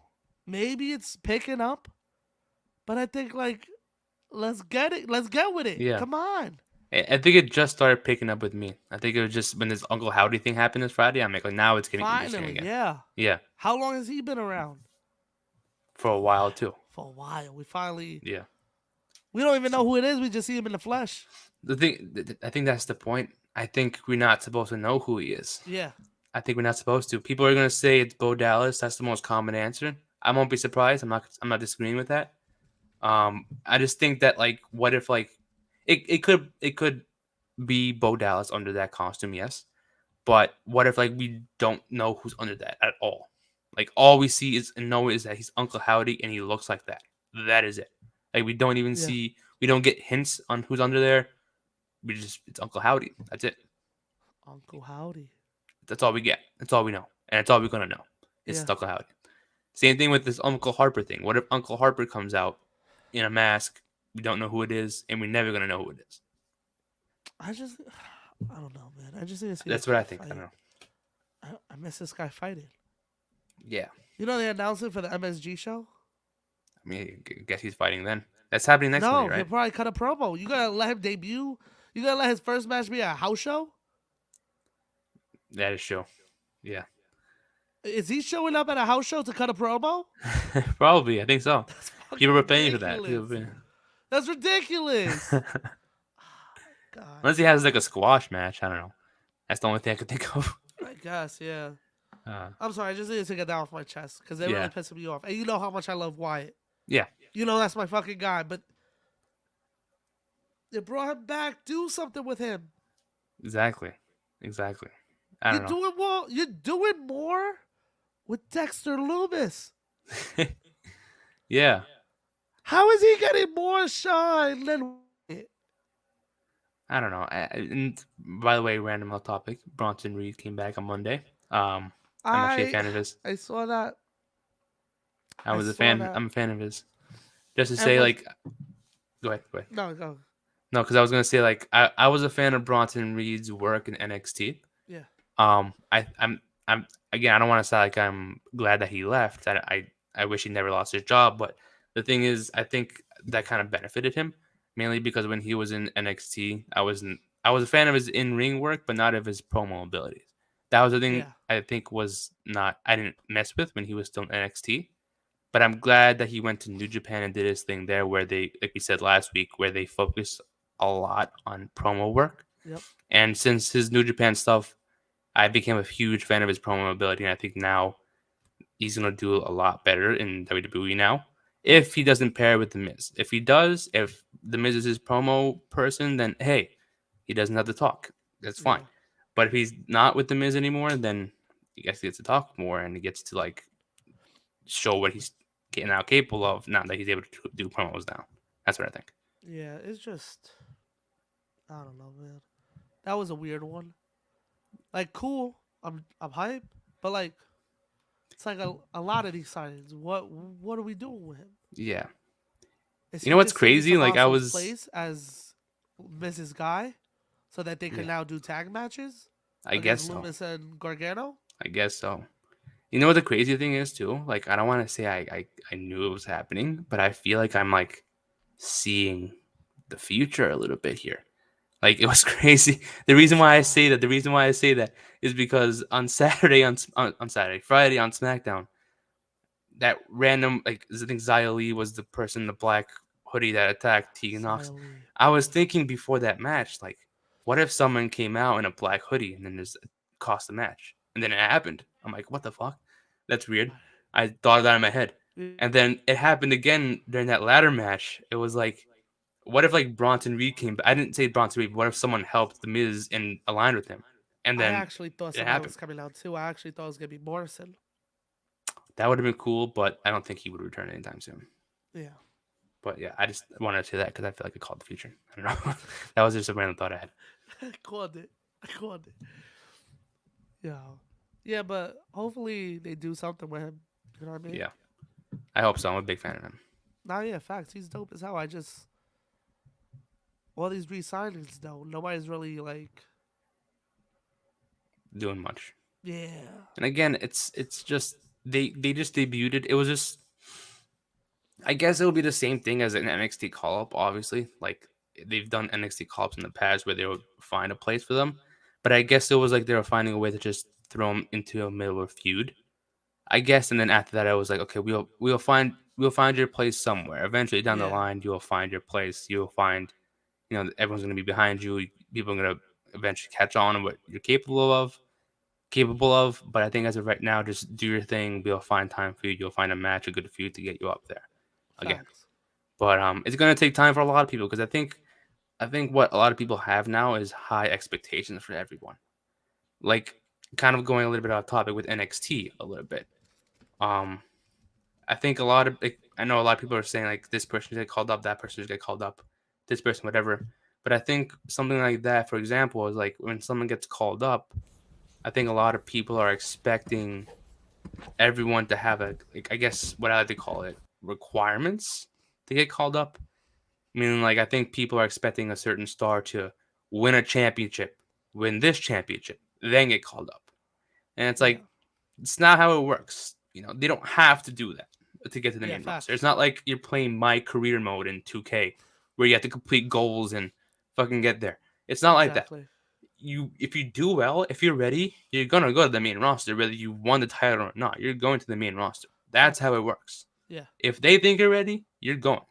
Maybe it's picking up. But I think, like, let's get it. Let's get with it. Yeah. Come on. I think it just started picking up with me. I think it was just when this Uncle Howdy thing happened this Friday. I'm like now it's getting interesting again. Yeah. Yeah. How long has he been around? For a while too. For a while. We finally. Yeah. We don't even know who it is. We just see him in the flesh. The thing, I think that's the point. I think we're not supposed to know who he is. Yeah. I think we're not supposed to. People are gonna say it's Bo Dallas. That's the most common answer. I won't be surprised. I'm not disagreeing with that. I just think that like, what if like, it could be Bo Dallas under that costume, yes. But what if like we don't know who's under that at all? Like all we see is and know is that he's Uncle Howdy and he looks like that. That is it. Like we don't even see. We don't get hints on who's under there. It's Uncle Howdy. That's it. Uncle Howdy. That's all we get. That's all we know, and that's all we're gonna know. It's Uncle Howdy. Same thing with this Uncle Harper thing. What if Uncle Harper comes out in a mask? We don't know who it is, and we're never gonna know who it is. I don't know, man. I just need to see. That's what I think. Fight. I don't know. I miss this guy fighting. Yeah. You know they announced it for the MSG show. I mean, I guess he's fighting then. That's happening next week, right? No, he'll probably cut a promo. You gotta let him debut. You gotta let his first match be a house show. That is true. Yeah. Is he showing up at a house show to cut a promo? Probably. I think so. People were paying for that. That's ridiculous. Oh, God. Unless he has like a squash match. I don't know. That's the only thing I could think of. I guess, yeah. I'm sorry. I just need to get that off my chest because they're really pissing me off. And you know how much I love Wyatt. Yeah. You know that's my fucking guy. But they brought him back. Do something with him. Exactly. You're doing more with Dexter Lumis. Yeah. How is he getting more shine than it? I don't know. And by the way, random off topic. Bronson Reed came back on Monday. I'm actually a I fan of his. I saw that. I I was a saw fan. that. I'm a fan of his. Just to And say, was like, go ahead, go ahead. no go. No, because I was gonna say like I was a fan of Bronson Reed's work in NXT. Yeah. I'm again. I don't want to sound like I'm glad that he left. I wish he never lost his job. But the thing is, I think that kind of benefited him mainly because when he was in NXT, I was a fan of his in ring work, but not of his promo abilities. That was the thing Yeah. I think was not I didn't mess with when he was still in NXT. But I'm glad that he went to New Japan and did his thing there, where they, like we said last week, where they focus a lot on promo work. Yep. And since his New Japan stuff, I became a huge fan of his promo ability, and I think now he's gonna do a lot better in WWE now. If he doesn't pair with the Miz, if he does, if the Miz is his promo person, then hey, he doesn't have to talk. That's fine. Yeah. But if he's not with the Miz anymore, then he gets to talk more and he gets to like show what he's now capable of. Now that he's able to do promos now, that's what I think. Yeah. It's just I don't know, man. That was a weird one. Like cool. I'm hyped, but like it's like a lot of these signings. What are we doing with him? Yeah, Is you know he what's just taking crazy? Like I Tommaso's was, place as Mrs. Guy, so that they can yeah, now do tag matches I guess against so. Loomis and Gargano? I guess so. You know what the crazy thing is too? Like I don't want to say I knew it was happening, but I feel like I'm like seeing the future a little bit here. Like it was crazy. Stop. The reason why I say that is because on Saturday on Saturday, Friday on SmackDown, that random like I think Xia Li was the person in the black hoodie that attacked Tegan Knox. Silently. I was thinking before that match, like, what if someone came out in a black hoodie and then just cost the match? And then it happened. I'm like, what the fuck? That's weird. I thought of that in my head. And then it happened again during that ladder match. It was like, what if like Bronson Reed came? I didn't say Bronson Reed. But what if someone helped the Miz and aligned with him? And I then actually thought it someone happened. was coming out too. I actually thought it was gonna be Morrison. That would have been cool, but I don't think he would return anytime soon. Yeah. But yeah, I just wanted to say that because I feel like it called the future. I don't know. That was just a random thought I had. I called it. I called it. Yeah. Yeah, but hopefully they do something with him. You know what I mean? Yeah, I hope so. I'm a big fan of him. Nah, yeah, facts. He's dope as hell. I just all these re-signings though. Nobody's really like, Doing much. yeah, And again, it's just they just debuted it. It was just I guess it'll be the same thing as an NXT call up. Obviously, like they've done NXT call ups in the past where they would find a place for them. But I guess it was like they were finding a way to just throw them into a middle of a feud. I guess, and then after that, I was like, okay, we'll find your place somewhere. Eventually, down the yeah, line, you'll find your place. You'll find, everyone's gonna be behind you. People are gonna eventually catch on to what you're capable of. But I think as of right now, just do your thing. We'll find time for you. You'll find a match, a good feud to get you up there again. facts. But it's gonna take time for a lot of people because I think what a lot of people have now is high expectations for everyone. Like kind of going a little bit off topic with NXT a little bit. Um, I think a lot of like, I know a lot of people are saying like this person get called up, that person should get called up, this person whatever. But I think something like that, for example, is like when someone gets called up, I think a lot of people are expecting everyone to have a like I guess what I like to call it requirements to get called up. Meaning like I think people are expecting a certain star to win a championship, win this championship, then get called up. And it's Yeah, like it's not how it works. They don't have to do that to get to the yeah, main roster. It's facts. not like you're playing my career mode in 2K where you have to complete goals and fucking get there. It's not like that. Exactly. If you do well, if you're ready, you're gonna go to the main roster, whether you won the title or not. You're going to the main roster. That's how Facts. it works. Yeah, If they think you're ready, you're going.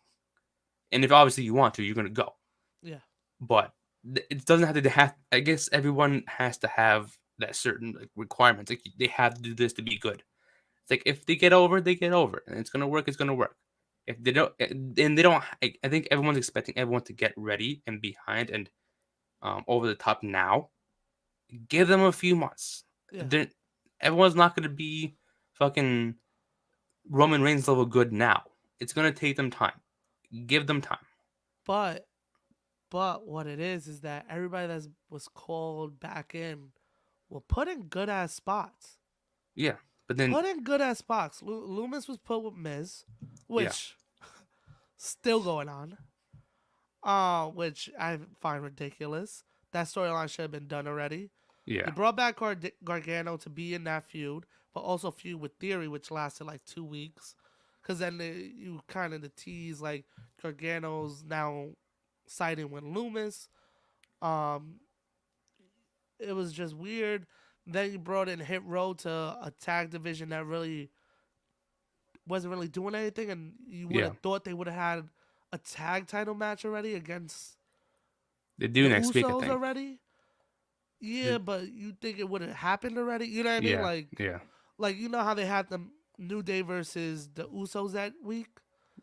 And if obviously you want to, you're gonna go. yeah, But it doesn't have to have. I guess everyone has to have that certain like requirements. Like they have to do this to be good. It's like if they get over, they get over, and it's gonna work. It's gonna work. If they don't, and they don't. I think everyone's expecting everyone to get ready and behind and over the top now. Give them a few months. yeah. They're, everyone's not gonna be fucking Roman Reigns level good now. It's gonna take them time. Give them time. But what it is that everybody that was called back in were put in good ass spots. Yeah, but then Put in good ass spots. Loomis was put with Miz, yeah, which still going on. Which I find ridiculous. That storyline should have been done already. yeah, You brought back Gargano to be in that feud, but also feud with Theory, which lasted like 2 weeks. Because then you kind of the tease like Gargano's now siding with Loomis. Um, it was just weird. Then you brought in Hit Row to a tag division that really wasn't really doing anything, and you would yeah. have thought they would have had a tag title match already against They do the next week, I Usos think. already. Yeah, but you think it would have happened already? You know what I mean? Yeah, yeah, Like you know how they had the New Day versus the Usos that week.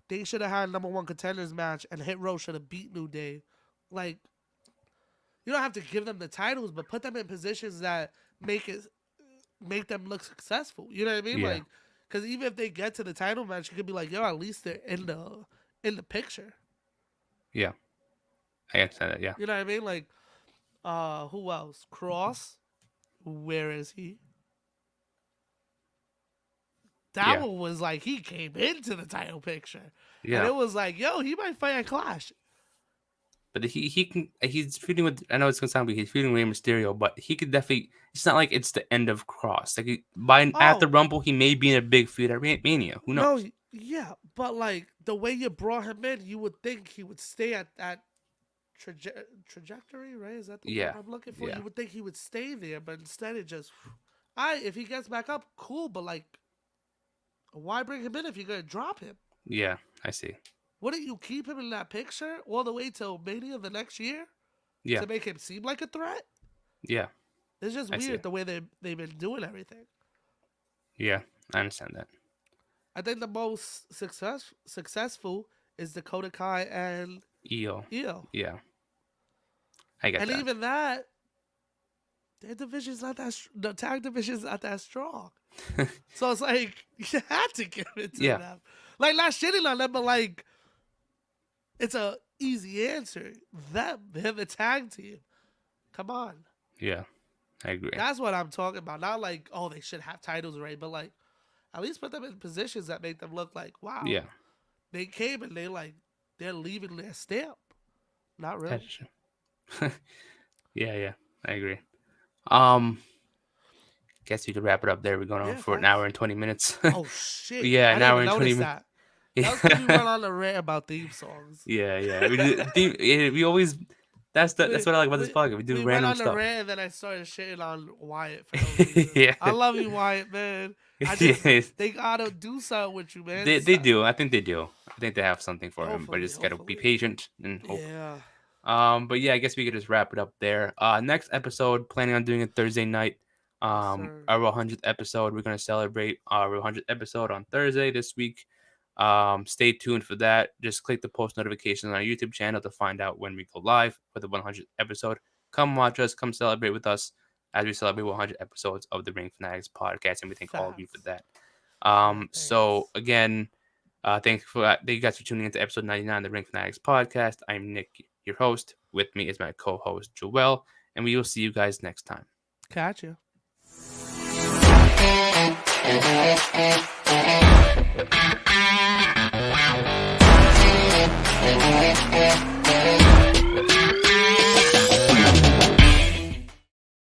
They should have had a number one contenders match, and Hit Row should have beat New Day. Like you don't have to give them the titles, but put them in positions that make them look successful. You know what I mean? yeah, Like, because even if they get to the title match, you could be like, yo, at least they're in the picture. yeah. I understand that. Yeah, You know what I mean? Like, who else? Cross. Where is he? That yeah, one was like he came into the title picture, and yeah. it was like, yo, he might fight at Clash. But he can he's feuding with. I know it's gonna sound weird. He's feuding with Rey Mysterio, but he could definitely. It's not like it's the end of Cross. Like by after Oh Rumble, he may be in a big feud at Mania. Who no, knows? yeah, but like the way you brought him in, you would think he would stay at that trajectory, right? Is that the word Yeah, I'm looking for? yeah, You would think he would stay there, but instead it just, I if he gets back up, cool. But like, why bring him in if you're gonna drop him? yeah. I see. Wouldn't you keep him in that picture all the way till Mania the next year Yeah, to make him seem like a threat? yeah. It's just I see. weird the way they've been doing everything. Yeah, I understand that. I think the most successful is Dakota Kai and EO. Io. Yeah, I get And that. even that, their division's not that the tag division's not that strong. So it's like you had to give it to Yeah, them. Like not shitting on them, but like it's a easy answer. They're the tag team. Come on. yeah. I agree. That's what I'm talking about. Not like, oh, they should have titles already, but like at least put them in positions that make them look like, wow, Yeah, they came and they're leaving their stamp. Not that's really. true. Yeah, yeah. I agree. Um, guess we could wrap it up there. We're going on Yeah, for an hour facts. and 20 minutes. Oh shit. Yeah, I an didn't hour even and 20 notice minutes. that. That was because we Yeah. went on a rant about theme songs. Yeah, yeah. We always that's We, what I like about this we, podcast. We do we went random on a stuff. rant and then I started shitting on Wyatt for no reason. Yeah. I love you, Wyatt, man. I just Yes. they gotta do something with you, man. They do. I think they do. I think they have something for him, but just gotta be Hopefully. patient and hope. Yeah. But yeah, I guess we could just wrap it up there. Next episode, planning on doing it Thursday night. Yes, sir. Our 100th episode. We're gonna celebrate our 100th episode on Thursday this week. Stay tuned for that. Just click the post notifications on our YouTube channel to find out when we go live for the 100th episode. Come watch us. Come celebrate with us as we celebrate 100 episodes of the Ring Fanatics podcast, and we thank all of you for Facts. that. Yeah, So thanks. again, thanks for that. Thank you guys for tuning into episode 99 of the Ring Fanatics podcast. I'm Nick, your host. With me is my co-host Joel, and we will see you guys next time. Catch you.